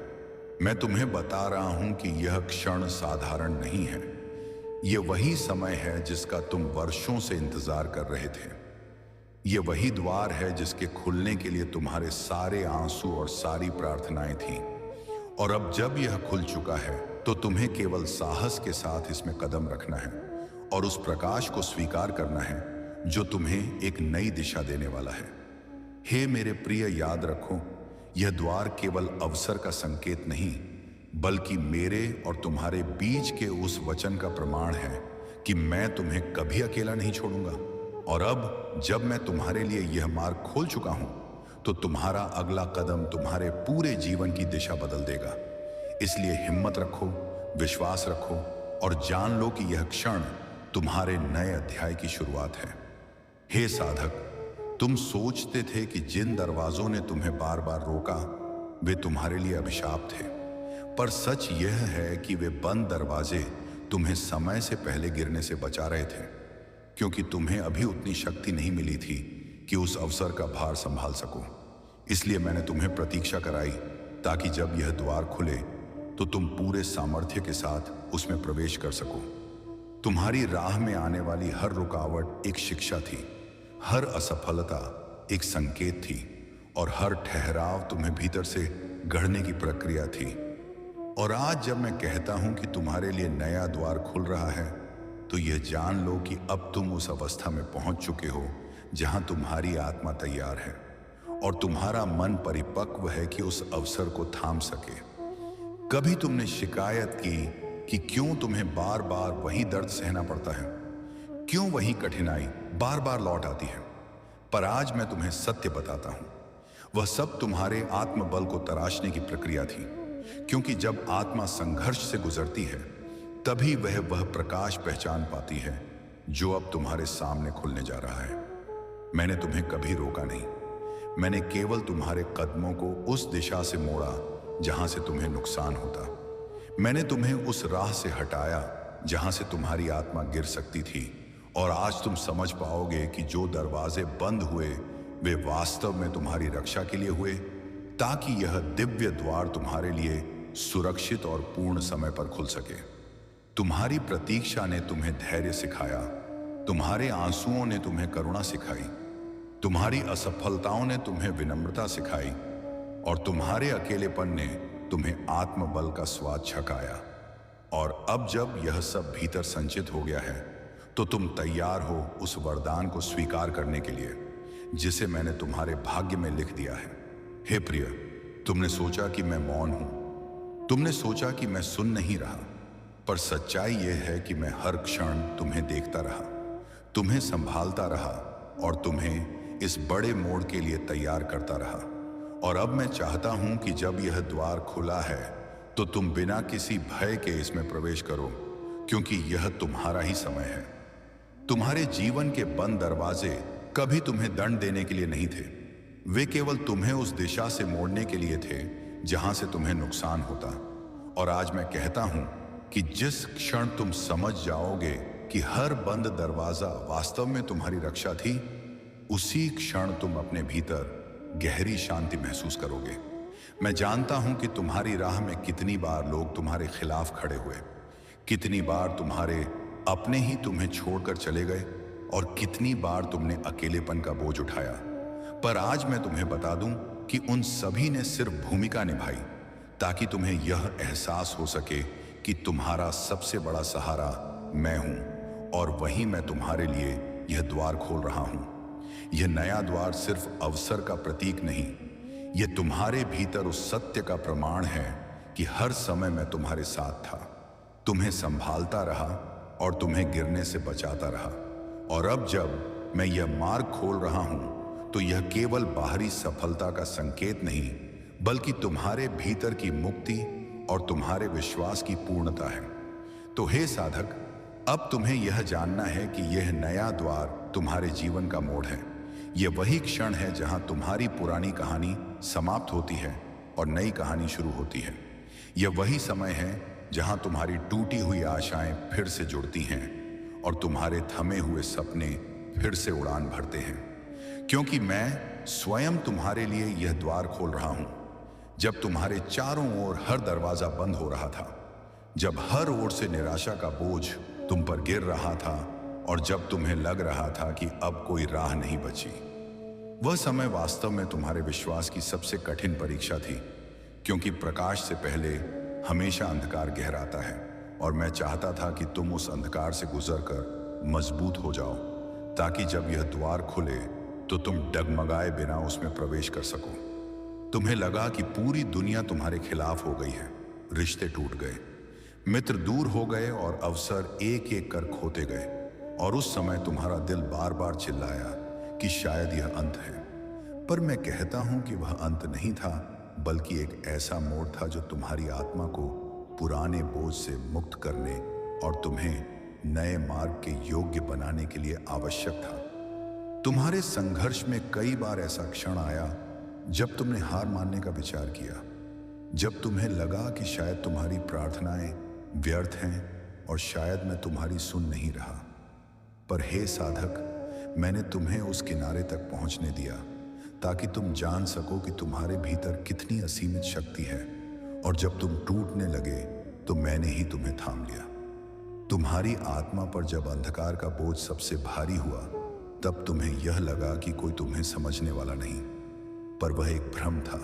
Speaker 1: मैं तुम्हें बता रहा हूं कि यह क्षण साधारण नहीं है। यह वही समय है जिसका तुम वर्षों से इंतजार कर रहे थे। यह वही द्वार है जिसके खुलने के लिए तुम्हारे सारे आंसू और सारी प्रार्थनाएं थीं। और अब जब यह खुल चुका है तो तुम्हें केवल साहस के साथ इसमें कदम रखना है और उस प्रकाश को स्वीकार करना है जो तुम्हें एक नई दिशा देने वाला है। हे मेरे प्रिय, याद रखो, यह द्वार केवल अवसर का संकेत नहीं, बल्कि मेरे और तुम्हारे बीच के उस वचन का प्रमाण है कि मैं तुम्हें कभी अकेला नहीं छोड़ूंगा। और अब जब मैं तुम्हारे लिए यह मार्ग खोल चुका हूं, तो तुम्हारा अगला कदम तुम्हारे पूरे जीवन की दिशा बदल देगा। इसलिए हिम्मत रखो, विश्वास रखो और जान लो कि यह क्षण तुम्हारे नए अध्याय की शुरुआत है। हे साधक, तुम सोचते थे कि जिन दरवाजों ने तुम्हें बार बार रोका वे तुम्हारे लिए अभिशाप थे, पर सच यह है कि वे बंद दरवाजे तुम्हें समय से पहले गिरने से बचा रहे थे, क्योंकि तुम्हें अभी उतनी शक्ति नहीं मिली थी कि उस अवसर का भार संभाल सको। इसलिए मैंने तुम्हें प्रतीक्षा कराई ताकि जब यह द्वार खुले तो तुम पूरे सामर्थ्य के साथ उसमें प्रवेश कर सको। तुम्हारी राह में आने वाली हर रुकावट एक शिक्षा थी, हर असफलता एक संकेत थी और हर ठहराव तुम्हें भीतर से गढ़ने की प्रक्रिया थी। और आज जब मैं कहता हूं कि तुम्हारे लिए नया द्वार खुल रहा है, तो यह जान लो कि अब तुम उस अवस्था में पहुंच चुके हो जहां तुम्हारी आत्मा तैयार है और तुम्हारा मन परिपक्व है कि उस अवसर को थाम सके। कभी तुमने शिकायत की कि क्यों तुम्हें बार बार वही दर्द सहना पड़ता है, क्यों वही कठिनाई बार बार लौट आती है। पर आज मैं तुम्हें सत्य बताता हूं, वह सब तुम्हारे आत्मबल को तराशने की प्रक्रिया थी, क्योंकि जब आत्मा संघर्ष से गुजरती है तभी वह प्रकाश पहचान पाती है जो अब तुम्हारे सामने खुलने जा रहा है। मैंने तुम्हें कभी रोका नहीं, मैंने केवल तुम्हारे कदमों को उस दिशा से मोड़ा जहां से तुम्हें नुकसान होता। मैंने तुम्हें उस राह से हटाया जहां से तुम्हारी आत्मा गिर सकती थी। और आज तुम समझ पाओगे कि जो दरवाजे बंद हुए वे वास्तव में तुम्हारी रक्षा के लिए हुए, ताकि यह दिव्य द्वार तुम्हारे लिए सुरक्षित और पूर्ण समय पर खुल सके। तुम्हारी प्रतीक्षा ने तुम्हें धैर्य सिखाया, तुम्हारे आंसुओं ने तुम्हें करुणा सिखाई, तुम्हारी असफलताओं ने तुम्हें विनम्रता सिखाई और तुम्हारे अकेलेपन ने तुम्हें आत्मबल का स्वाद छकाया। और अब जब यह सब भीतर संचित हो गया है तो तुम तैयार हो उस वरदान को स्वीकार करने के लिए जिसे मैंने तुम्हारे भाग्य में लिख दिया है। हे प्रिय, तुमने सोचा कि मैं मौन हूं, तुमने सोचा कि मैं सुन नहीं रहा, पर सच्चाई यह है कि मैं हर क्षण तुम्हें देखता रहा, तुम्हें संभालता रहा और तुम्हें इस बड़े मोड़ के लिए तैयार करता रहा। और अब मैं चाहता हूं कि जब यह द्वार खुला है तो तुम बिना किसी भय के इसमें प्रवेश करो, क्योंकि यह तुम्हारा ही समय है। तुम्हारे जीवन के बंद दरवाजे कभी तुम्हें दंड देने के लिए नहीं थे, वे केवल तुम्हें उस दिशा से मोड़ने के लिए थे जहां से तुम्हें नुकसान होता। और आज मैं कहता हूं कि जिस क्षण तुम समझ जाओगे कि हर बंद दरवाजा वास्तव में तुम्हारी रक्षा थी, उसी क्षण तुम अपने भीतर गहरी शांति महसूस करोगे। मैं जानता हूं कि तुम्हारी राह में कितनी बार लोग तुम्हारे खिलाफ खड़े हुए, कितनी बार तुम्हारे अपने ही तुम्हें छोड़कर चले गए और कितनी बार तुमने अकेलेपन का बोझ उठाया। पर आज मैं तुम्हें बता दूं कि उन सभी ने सिर्फ भूमिका निभाई ताकि तुम्हें यह एहसास हो सके कि तुम्हारा सबसे बड़ा सहारा मैं हूं और वहीं मैं तुम्हारे लिए यह द्वार खोल रहा हूं। यह नया द्वार सिर्फ अवसर का प्रतीक नहीं, यह तुम्हारे भीतर उस सत्य का प्रमाण है कि हर समय मैं तुम्हारे साथ था, तुम्हें संभालता रहा और तुम्हें गिरने से बचाता रहा। और अब जब मैं यह मार्ग खोल रहा हूं तो यह केवल बाहरी सफलता का संकेत नहीं, बल्कि तुम्हारे भीतर की मुक्ति और तुम्हारे विश्वास की पूर्णता है। तो हे साधक, अब तुम्हें यह जानना है कि यह नया द्वार तुम्हारे जीवन का मोड़ है। यह वही क्षण है जहां तुम्हारी पुरानी कहानी समाप्त होती है और नई कहानी शुरू होती है। यह वही समय है जहां तुम्हारी टूटी हुई आशाएं फिर से जुड़ती हैं और तुम्हारे थमे हुए सपने फिर से उड़ान भरते हैं। क्योंकि मैं स्वयं तुम्हारे लिए यह द्वार खोल रहा हूं। जब तुम्हारे चारों ओर हर दरवाजा बंद हो रहा था, जब हर ओर से निराशा का बोझ तुम पर गिर रहा था और जब तुम्हें लग रहा था कि अब कोई राह नहीं बची, वह समय वास्तव में तुम्हारे विश्वास की सबसे कठिन परीक्षा थी। क्योंकि प्रकाश से पहले हमेशा अंधकार गहराता है और मैं चाहता था कि तुम उस अंधकार से गुजरकर मजबूत हो जाओ, ताकि जब यह द्वार खुले तो तुम डगमगाए बिना उसमें प्रवेश कर सको। तुम्हें लगा कि पूरी दुनिया तुम्हारे खिलाफ हो गई है, रिश्ते टूट गए, मित्र दूर हो गए और अवसर एक एक कर खोते गए। और उस समय तुम्हारा दिल बार बार चिल्लाया कि शायद यह अंत है। पर मैं कहता हूं कि वह अंत नहीं था, बल्कि एक ऐसा मोड़ था जो तुम्हारी आत्मा को पुराने बोझ से मुक्त करने और तुम्हें नए मार्ग के योग्य बनाने के लिए आवश्यक था। तुम्हारे संघर्ष में कई बार ऐसा क्षण आया जब तुमने हार मानने का विचार किया, जब तुम्हें लगा कि शायद तुम्हारी प्रार्थनाएं व्यर्थ हैं और शायद मैं तुम्हारी सुन नहीं रहा। पर हे साधक, मैंने तुम्हें उस किनारे तक पहुंचने दिया ताकि तुम जान सको कि तुम्हारे भीतर कितनी असीमित शक्ति है। और जब तुम टूटने लगे तो मैंने ही तुम्हें थाम लिया। तुम्हारी आत्मा पर जब अंधकार का बोझ सबसे भारी हुआ, तब तुम्हें यह लगा कि कोई तुम्हें समझने वाला नहीं। पर वह एक भ्रम था,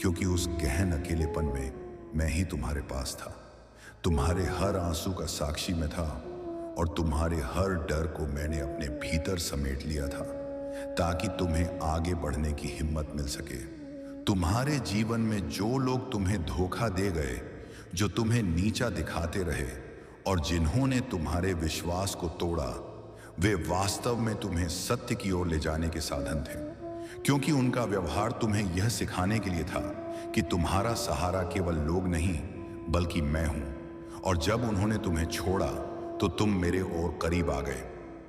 Speaker 1: क्योंकि उस गहन अकेलेपन में मैं ही तुम्हारे पास था, तुम्हारे हर आंसू का साक्षी में था और तुम्हारे हर डर को मैंने अपने भीतर समेट लिया था ताकि तुम्हें आगे बढ़ने की हिम्मत मिल सके। तुम्हारे जीवन में जो लोग तुम्हें धोखा दे गए, जो तुम्हें नीचा दिखाते रहे और जिन्होंने तुम्हारे विश्वास को तोड़ा, वे वास्तव में तुम्हें सत्य की ओर ले जाने के साधन थे। क्योंकि उनका व्यवहार तुम्हें यह सिखाने के लिए था कि तुम्हारा सहारा केवल लोग नहीं बल्कि मैं हूं। और जब उन्होंने तुम्हें छोड़ा तो तुम मेरे और करीब आ गए।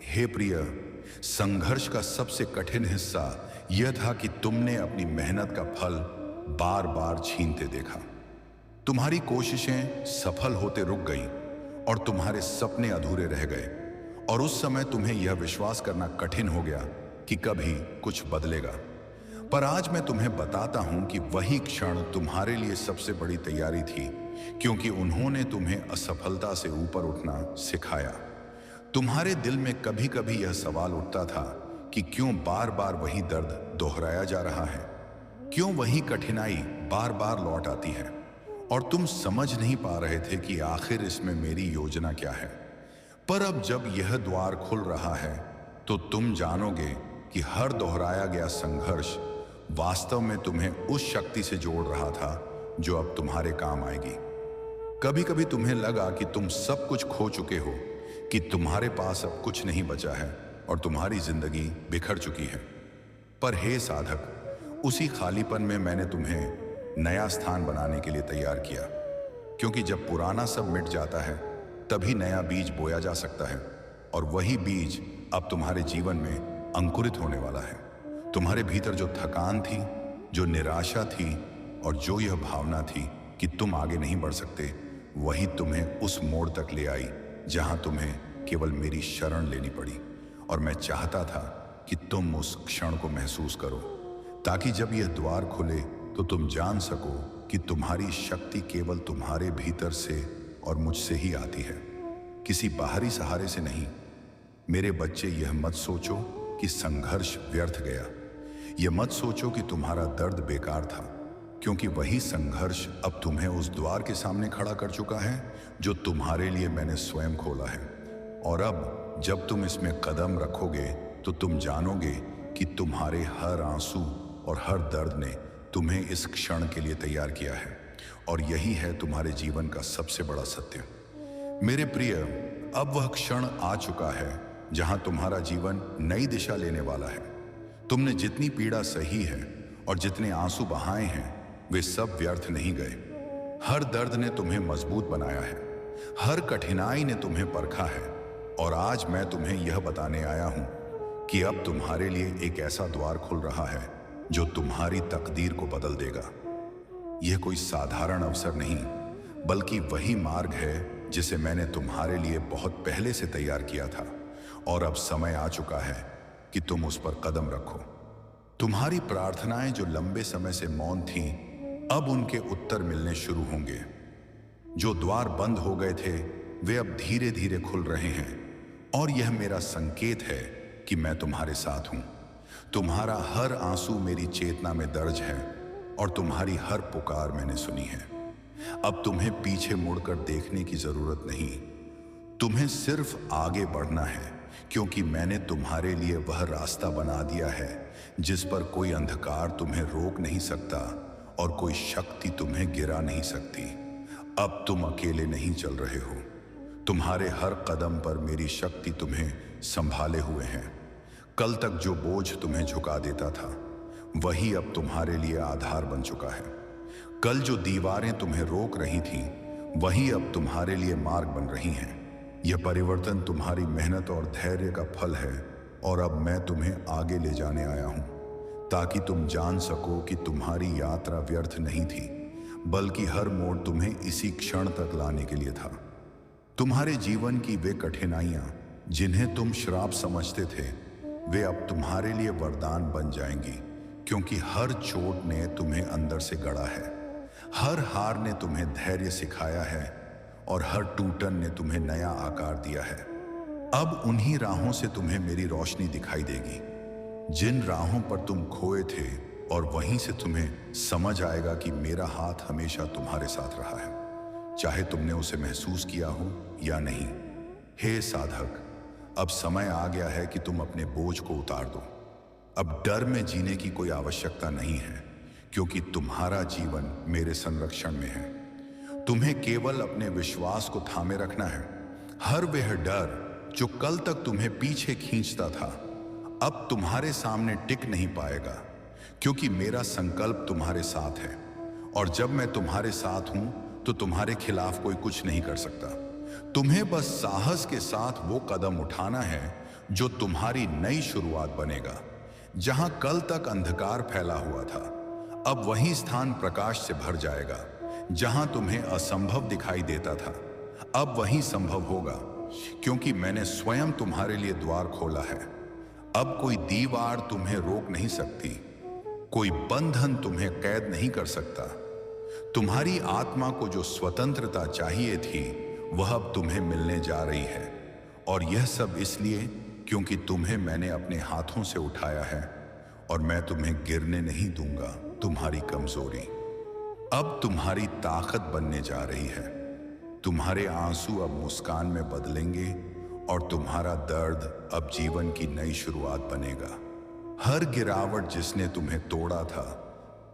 Speaker 1: हे प्रिय, संघर्ष का सबसे कठिन हिस्सा यह था कि तुमने अपनी मेहनत का फल बार बार छीनते देखा। तुम्हारी कोशिशें सफल होते रुक गईं और तुम्हारे सपने अधूरे रह गए। और उस समय तुम्हें यह विश्वास करना कठिन हो गया कि कभी कुछ बदलेगा। पर आज मैं तुम्हें बताता हूं कि वही क्षण तुम्हारे लिए सबसे बड़ी तैयारी थी, क्योंकि उन्होंने तुम्हें असफलता से ऊपर उठना सिखाया। तुम्हारे दिल में कभी कभी यह सवाल उठता था कि क्यों बार बार वही दर्द दोहराया जा रहा है, क्यों वही कठिनाई बार बार लौट आती है, और तुम समझ नहीं पा रहे थे कि आखिर इसमें मेरी योजना क्या है। पर अब जब यह द्वार खुल रहा है तो तुम जानोगे कि हर दोहराया गया संघर्ष वास्तव में तुम्हें उस शक्ति से जोड़ रहा था जो अब तुम्हारे काम आएगी। कभी कभी तुम्हें लगा कि तुम सब कुछ खो चुके हो, कि तुम्हारे पास अब कुछ नहीं बचा है और तुम्हारी जिंदगी बिखर चुकी है। पर हे साधक, उसी खालीपन में मैंने तुम्हें नया स्थान बनाने के लिए तैयार किया। क्योंकि जब पुराना सब मिट जाता है तभी नया बीज बोया जा सकता है, और वही बीज अब तुम्हारे जीवन में अंकुरित होने वाला है। तुम्हारे भीतर जो थकान थी, जो निराशा थी और जो यह भावना थी कि तुम आगे नहीं बढ़ सकते, वही तुम्हें उस मोड़ तक ले आई जहां तुम्हें केवल मेरी शरण लेनी पड़ी। और मैं चाहता था कि तुम उस क्षण को महसूस करो, ताकि जब यह द्वार खुले तो तुम जान सको कि तुम्हारी शक्ति केवल तुम्हारे भीतर से और मुझसे ही आती है, किसी बाहरी सहारे से नहीं। मेरे बच्चे, यह मत सोचो कि संघर्ष व्यर्थ गया। यह मत सोचो कि तुम्हारा दर्द बेकार था, क्योंकि वही संघर्ष अब तुम्हें उस द्वार के सामने खड़ा कर चुका है जो तुम्हारे लिए मैंने स्वयं खोला है। और अब जब तुम इसमें कदम रखोगे तो तुम जानोगे कि तुम्हारे हर आंसू और हर दर्द ने तुम्हें इस क्षण के लिए तैयार किया है। और यही है तुम्हारे जीवन का सबसे बड़ा सत्य। मेरे प्रिय, अब वह क्षण आ चुका है जहां तुम्हारा जीवन नई दिशा लेने वाला है। तुमने जितनी पीड़ा सही है और जितने आंसू बहाए हैं, वे सब व्यर्थ नहीं गए। हर दर्द ने तुम्हें मजबूत बनाया है, हर कठिनाई ने तुम्हें परखा है, और आज मैं तुम्हें यह बताने आया हूं कि अब तुम्हारे लिए एक ऐसा द्वार खुल रहा है जो तुम्हारी तकदीर को बदल देगा। यह कोई साधारण अवसर नहीं, बल्कि वही मार्ग है जिसे मैंने तुम्हारे लिए बहुत पहले से तैयार किया था, और अब समय आ चुका है कि तुम उस पर कदम रखो। तुम्हारी प्रार्थनाएं जो लंबे समय से मौन थीं, अब उनके उत्तर मिलने शुरू होंगे। जो द्वार बंद हो गए थे वे अब धीरे धीरे खुल रहे हैं, और यह मेरा संकेत है कि मैं तुम्हारे साथ हूं। तुम्हारा हर आंसू मेरी चेतना में दर्ज है, और तुम्हारी हर पुकार मैंने सुनी है। अब तुम्हें पीछे मुड़कर देखने की जरूरत नहीं, तुम्हें सिर्फ आगे बढ़ना है, क्योंकि मैंने तुम्हारे लिए वह रास्ता बना दिया है जिस पर कोई अंधकार तुम्हें रोक नहीं सकता और कोई शक्ति तुम्हें गिरा नहीं सकती। अब तुम अकेले नहीं चल रहे हो, तुम्हारे हर कदम पर मेरी शक्ति तुम्हें संभाले हुए है। कल तक जो बोझ तुम्हें झुका देता था, वही अब तुम्हारे लिए आधार बन चुका है। कल जो दीवारें तुम्हें रोक रही थीं, वही अब तुम्हारे लिए मार्ग बन रही हैं। यह परिवर्तन तुम्हारी मेहनत और धैर्य का फल है, और अब मैं तुम्हें आगे ले जाने आया हूं, ताकि तुम जान सको कि तुम्हारी यात्रा व्यर्थ नहीं थी, बल्कि हर मोड़ तुम्हें इसी क्षण तक लाने के लिए था। तुम्हारे जीवन की वे कठिनाइयां जिन्हें तुम श्राप समझते थे, वे अब तुम्हारे लिए वरदान बन जाएंगी, क्योंकि हर चोट ने तुम्हें अंदर से गढ़ा है, हर हार ने तुम्हें धैर्य सिखाया है, और हर टूटन ने तुम्हें नया आकार दिया है। अब उन्हीं राहों से तुम्हें मेरी रोशनी दिखाई देगी, जिन राहों पर तुम खोए थे, और वहीं से तुम्हें समझ आएगा कि मेरा हाथ हमेशा तुम्हारे साथ रहा है, चाहे तुमने उसे महसूस किया हो या नहीं। हे साधक, अब समय आ गया है कि तुम अपने बोझ को उतार दो। अब डर में जीने की कोई आवश्यकता नहीं है, क्योंकि तुम्हारा जीवन मेरे संरक्षण में है। तुम्हें केवल अपने विश्वास को थामे रखना है। हर वह डर जो कल तक तुम्हें पीछे खींचता था, अब तुम्हारे सामने टिक नहीं पाएगा, क्योंकि मेरा संकल्प तुम्हारे साथ है, और जब मैं तुम्हारे साथ हूं तो तुम्हारे खिलाफ कोई कुछ नहीं कर सकता। तुम्हें बस साहस के साथ वो कदम उठाना है जो तुम्हारी नई शुरुआत बनेगा। जहां कल तक अंधकार फैला हुआ था, अब वही स्थान प्रकाश से भर जाएगा। जहां तुम्हें असंभव दिखाई देता था, अब वही संभव होगा, क्योंकि मैंने स्वयं तुम्हारे लिए द्वार खोला है। अब कोई दीवार तुम्हें रोक नहीं सकती, कोई बंधन तुम्हें कैद नहीं कर सकता। तुम्हारी आत्मा को जो स्वतंत्रता चाहिए थी, वह अब तुम्हें मिलने जा रही है, और यह सब इसलिए क्योंकि तुम्हें मैंने अपने हाथों से उठाया है, और मैं तुम्हें गिरने नहीं दूंगा। तुम्हारी कमजोरी अब तुम्हारी ताकत बनने जा रही है। तुम्हारे आंसू अब मुस्कान में बदलेंगे, और तुम्हारा दर्द अब जीवन की नई शुरुआत बनेगा। हर गिरावट जिसने तुम्हें तोड़ा था,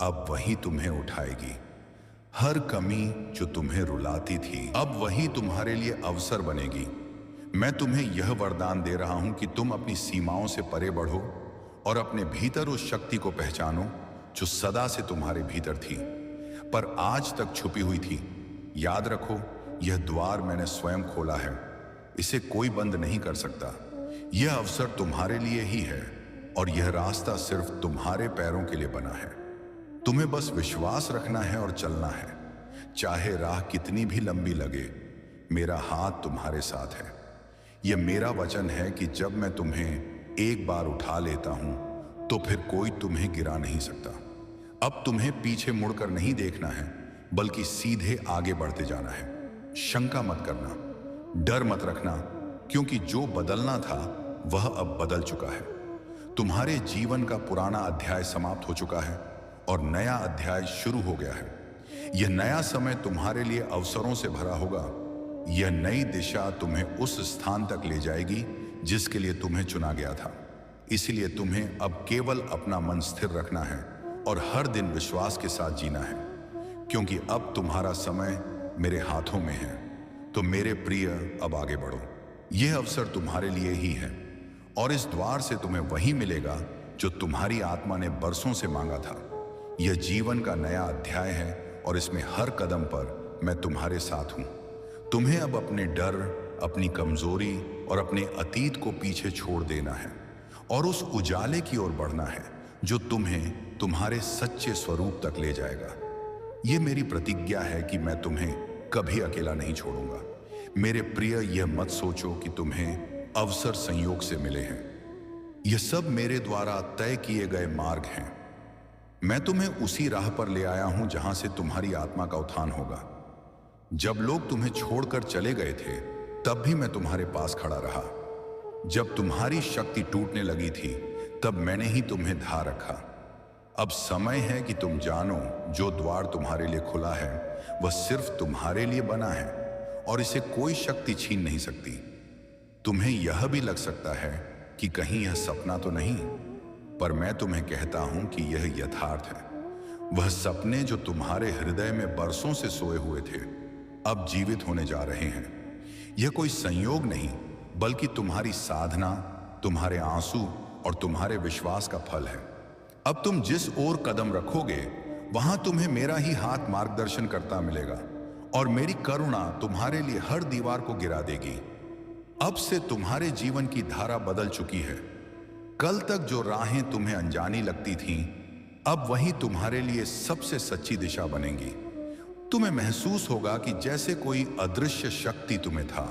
Speaker 1: अब वही तुम्हें उठाएगी। हर कमी जो तुम्हें रुलाती थी, अब वही तुम्हारे लिए अवसर बनेगी। मैं तुम्हें यह वरदान दे रहा हूं कि तुम अपनी सीमाओं से परे बढ़ो, और अपने भीतर उस शक्ति को पहचानो जो सदा से तुम्हारे भीतर थी, पर आज तक छुपी हुई थी। याद रखो, यह द्वार मैंने स्वयं खोला है, इसे कोई बंद नहीं कर सकता। यह अवसर तुम्हारे लिए ही है, और यह रास्ता सिर्फ तुम्हारे पैरों के लिए बना है। तुम्हें बस विश्वास रखना है और चलना है, चाहे राह कितनी भी लंबी लगे। मेरा हाथ तुम्हारे साथ है। यह मेरा वचन है कि जब मैं तुम्हें एक बार उठा लेता हूं, तो फिर कोई तुम्हें गिरा नहीं सकता। अब तुम्हें पीछे मुड़कर नहीं देखना है, बल्कि सीधे आगे बढ़ते जाना है। शंका मत करना, डर मत रखना, क्योंकि जो बदलना था वह अब बदल चुका है। तुम्हारे जीवन का पुराना अध्याय समाप्त हो चुका है, और नया अध्याय शुरू हो गया है। यह नया समय तुम्हारे लिए अवसरों से भरा होगा। यह नई दिशा तुम्हें उस स्थान तक ले जाएगी जिसके लिए तुम्हें चुना गया था। इसलिए तुम्हें अब केवल अपना मन स्थिर रखना है, और हर दिन विश्वास के साथ जीना है, क्योंकि अब तुम्हारा समय मेरे हाथों में है। तो मेरे प्रिय, अब आगे बढ़ो। यह अवसर तुम्हारे लिए ही है, और इस द्वार से तुम्हें वही मिलेगा जो तुम्हारी आत्मा ने बरसों से मांगा था। यह जीवन का नया अध्याय है, और इसमें हर कदम पर मैं तुम्हारे साथ हूं। तुम्हें अब अपने डर, अपनी कमजोरी और अपने अतीत को पीछे छोड़ देना है और उस उजाले की ओर बढ़ना है जो तुम्हें तुम्हारे सच्चे स्वरूप तक ले जाएगा। यह मेरी प्रतिज्ञा है कि मैं तुम्हें कभी अकेला नहीं छोड़ूंगा। मेरे प्रिय, यह मत सोचो कि तुम्हें अवसर संयोग से मिले हैं। यह सब मेरे द्वारा तय किए गए मार्ग हैं। मैं तुम्हें उसी राह पर ले आया हूं जहां से तुम्हारी आत्मा का उत्थान होगा। जब लोग तुम्हें छोड़कर चले गए थे, तब भी मैं तुम्हारे पास खड़ा रहा। जब तुम्हारी शक्ति टूटने लगी थी, तब मैंने ही तुम्हें धा रखा। अब समय है कि तुम जानो, जो द्वार तुम्हारे लिए खुला है वह सिर्फ तुम्हारे लिए बना है और इसे कोई शक्ति छीन नहीं सकती। तुम्हें यह भी लग सकता है कि कहीं यह सपना तो नहीं, पर मैं तुम्हें कहता हूं कि यह यथार्थ है। वह सपने जो तुम्हारे हृदय में बरसों से सोए हुए थे, अब जीवित होने जा रहे हैं। यह कोई संयोग नहीं, बल्कि तुम्हारी साधना, तुम्हारे आंसू और तुम्हारे विश्वास का फल है। अब तुम जिस ओर कदम रखोगे, वहां तुम्हें मेरा ही हाथ मार्गदर्शन करता मिलेगा और मेरी करुणा तुम्हारे लिए हर दीवार को गिरा देगी। अब से तुम्हारे जीवन की धारा बदल चुकी है। कल तक जो राहें तुम्हें अनजानी लगती थीं, अब वही तुम्हारे लिए सबसे सच्ची दिशा बनेंगी। तुम्हें महसूस होगा कि जैसे कोई अदृश्य शक्ति तुम्हें था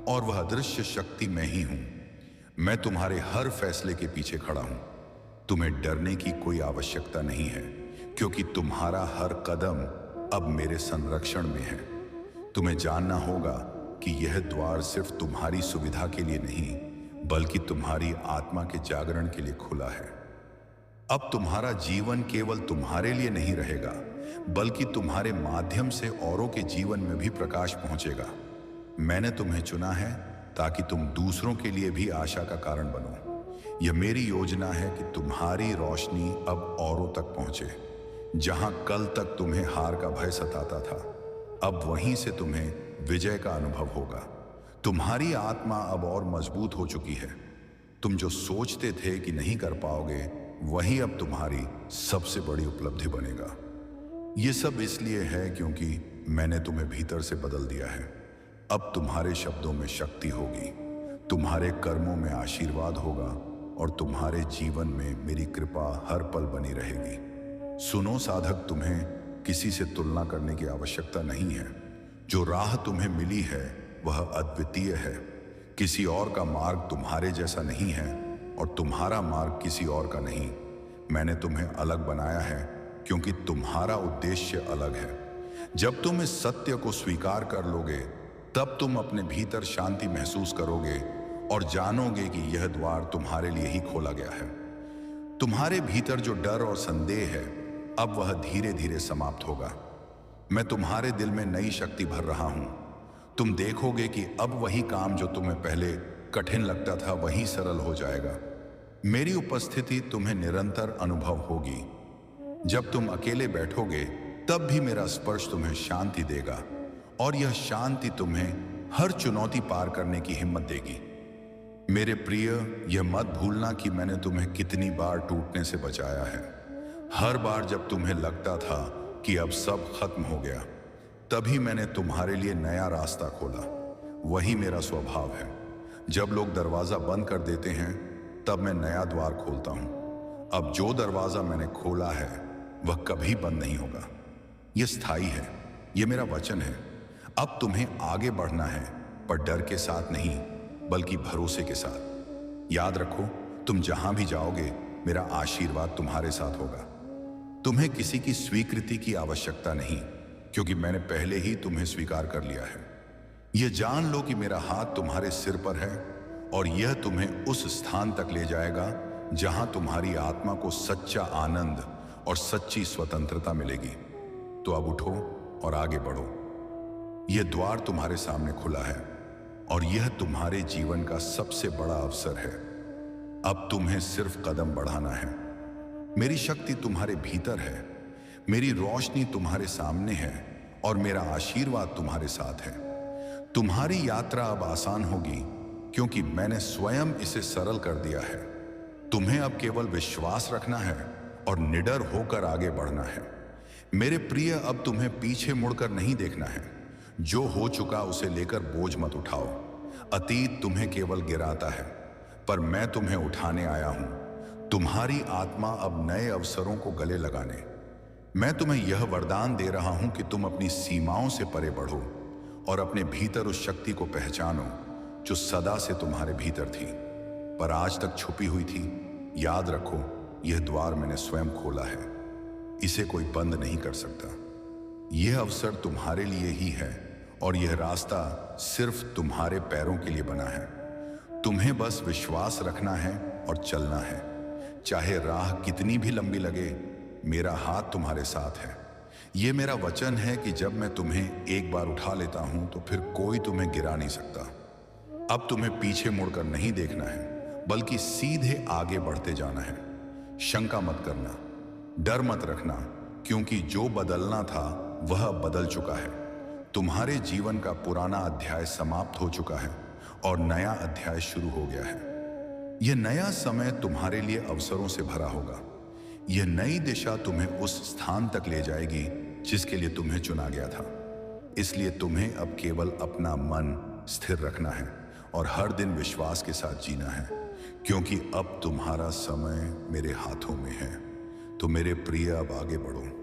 Speaker 1: और वह अदृश्य शक्ति मैं ही हूं। मैं तुम्हारे हर फैसले के पीछे खड़ा हूं। तुम्हें डरने की कोई आवश्यकता नहीं है, क्योंकि तुम्हारा हर कदम अब मेरे संरक्षण में है। तुम्हें जानना होगा कि यह द्वार सिर्फ तुम्हारी सुविधा के लिए नहीं, बल्कि तुम्हारी आत्मा के जागरण के लिए खुला है। अब तुम्हारा जीवन केवल तुम्हारे लिए नहीं रहेगा, बल्कि तुम्हारे माध्यम से औरों के जीवन में भी प्रकाश पहुंचेगा। मैंने तुम्हें चुना है ताकि तुम दूसरों के लिए भी आशा का कारण बनो। यह मेरी योजना है कि तुम्हारी रोशनी अब औरों तक पहुंचे। जहां कल तक तुम्हें हार का भय सताता था, अब वहीं से तुम्हें विजय का अनुभव होगा। तुम्हारी आत्मा अब और मजबूत हो चुकी है। तुम जो सोचते थे कि नहीं कर पाओगे, वही अब तुम्हारी सबसे बड़ी उपलब्धि बनेगा। यह सब इसलिए है क्योंकि मैंने तुम्हें भीतर से बदल दिया है। अब तुम्हारे शब्दों में शक्ति होगी, तुम्हारे कर्मों में आशीर्वाद होगा और तुम्हारे जीवन में मेरी कृपा हर पल बनी रहेगी। सुनो साधक, तुम्हें किसी से तुलना करने की आवश्यकता नहीं है। जो राह तुम्हें मिली है वह अद्वितीय है। किसी और का मार्ग तुम्हारे जैसा नहीं है और तुम्हारा मार्ग किसी और का नहीं। मैंने तुम्हें अलग बनाया है क्योंकि तुम्हारा उद्देश्य अलग है। जब तुम इस सत्य को स्वीकार कर लोगे, तब तुम अपने भीतर शांति महसूस करोगे और जानोगे कि यह द्वार तुम्हारे लिए ही खोला गया है। तुम्हारे भीतर जो डर और संदेह है, अब वह धीरे धीरे समाप्त होगा। मैं तुम्हारे दिल में नई शक्ति भर रहा हूं। तुम देखोगे कि अब वही काम जो तुम्हें पहले कठिन लगता था, वही सरल हो जाएगा। मेरी उपस्थिति तुम्हें निरंतर अनुभव होगी। जब तुम अकेले बैठोगे, तब भी मेरा स्पर्श तुम्हें शांति देगा और यह शांति तुम्हें हर चुनौती पार करने की हिम्मत देगी। मेरे प्रिय, यह मत भूलना कि मैंने तुम्हें कितनी बार टूटने से बचाया है। हर बार जब तुम्हें लगता था कि अब सब खत्म हो गया, तभी मैंने तुम्हारे लिए नया रास्ता खोला। वही मेरा स्वभाव है। जब लोग दरवाजा बंद कर देते हैं, तब मैं नया द्वार खोलता हूं। अब जो दरवाजा मैंने खोला है वह कभी बंद नहीं होगा। यह स्थायी है, यह मेरा वचन है। अब तुम्हें आगे बढ़ना है, पर डर के साथ नहीं, बल्कि भरोसे के साथ। याद रखो, तुम जहां भी जाओगे, मेरा आशीर्वाद तुम्हारे साथ होगा। तुम्हें किसी की स्वीकृति की आवश्यकता नहीं, क्योंकि मैंने पहले ही तुम्हें स्वीकार कर लिया है। यह जान लो कि मेरा हाथ तुम्हारे सिर पर है और यह तुम्हें उस स्थान तक ले जाएगा जहां तुम्हारी आत्मा को सच्चा आनंद और सच्ची स्वतंत्रता मिलेगी। तो अब उठो और आगे बढ़ो। यह द्वार तुम्हारे सामने खुला है और यह तुम्हारे जीवन का सबसे बड़ा अवसर है। अब तुम्हें सिर्फ कदम बढ़ाना है। मेरी शक्ति तुम्हारे भीतर है, मेरी रोशनी तुम्हारे सामने है और मेरा आशीर्वाद तुम्हारे साथ है। तुम्हारी यात्रा अब आसान होगी क्योंकि मैंने स्वयं इसे सरल कर दिया है। तुम्हें अब केवल विश्वास रखना है और निडर होकर आगे बढ़ना है। मेरे प्रिय, अब तुम्हें पीछे मुड़कर नहीं देखना है। जो हो चुका उसे लेकर बोझ मत उठाओ। अतीत तुम्हें केवल गिराता है, पर मैं तुम्हें उठाने आया हूं, तुम्हारी आत्मा अब नए अवसरों को गले लगाने। मैं तुम्हें यह वरदान दे रहा हूं कि तुम अपनी सीमाओं से परे बढ़ो और अपने भीतर उस शक्ति को पहचानो जो सदा से तुम्हारे भीतर थी, पर आज तक छुपी हुई थी। याद रखो, यह द्वार मैंने स्वयं खोला है, इसे कोई बंद नहीं कर सकता। यह अवसर तुम्हारे लिए ही है और यह रास्ता सिर्फ तुम्हारे पैरों के लिए बना है। तुम्हें बस विश्वास रखना है और चलना है। चाहे राह कितनी भी लंबी लगे, मेरा हाथ तुम्हारे साथ है। यह मेरा वचन है कि जब मैं तुम्हें एक बार उठा लेता हूं तो फिर कोई तुम्हें गिरा नहीं सकता। अब तुम्हें पीछे मुड़कर नहीं देखना है, बल्कि सीधे आगे बढ़ते जाना है। शंका मत करना, डर मत रखना, क्योंकि जो बदलना था वह बदल चुका है। तुम्हारे जीवन का पुराना अध्याय समाप्त हो चुका है और नया अध्याय शुरू हो गया है। यह नया समय तुम्हारे लिए अवसरों से भरा होगा। यह नई दिशा तुम्हें उस स्थान तक ले जाएगी जिसके लिए तुम्हें चुना गया था। इसलिए तुम्हें अब केवल अपना मन स्थिर रखना है और हर दिन विश्वास के साथ जीना है, क्योंकि अब तुम्हारा समय मेरे हाथों में है। तो मेरे प्रिय, अब आगे बढ़ो।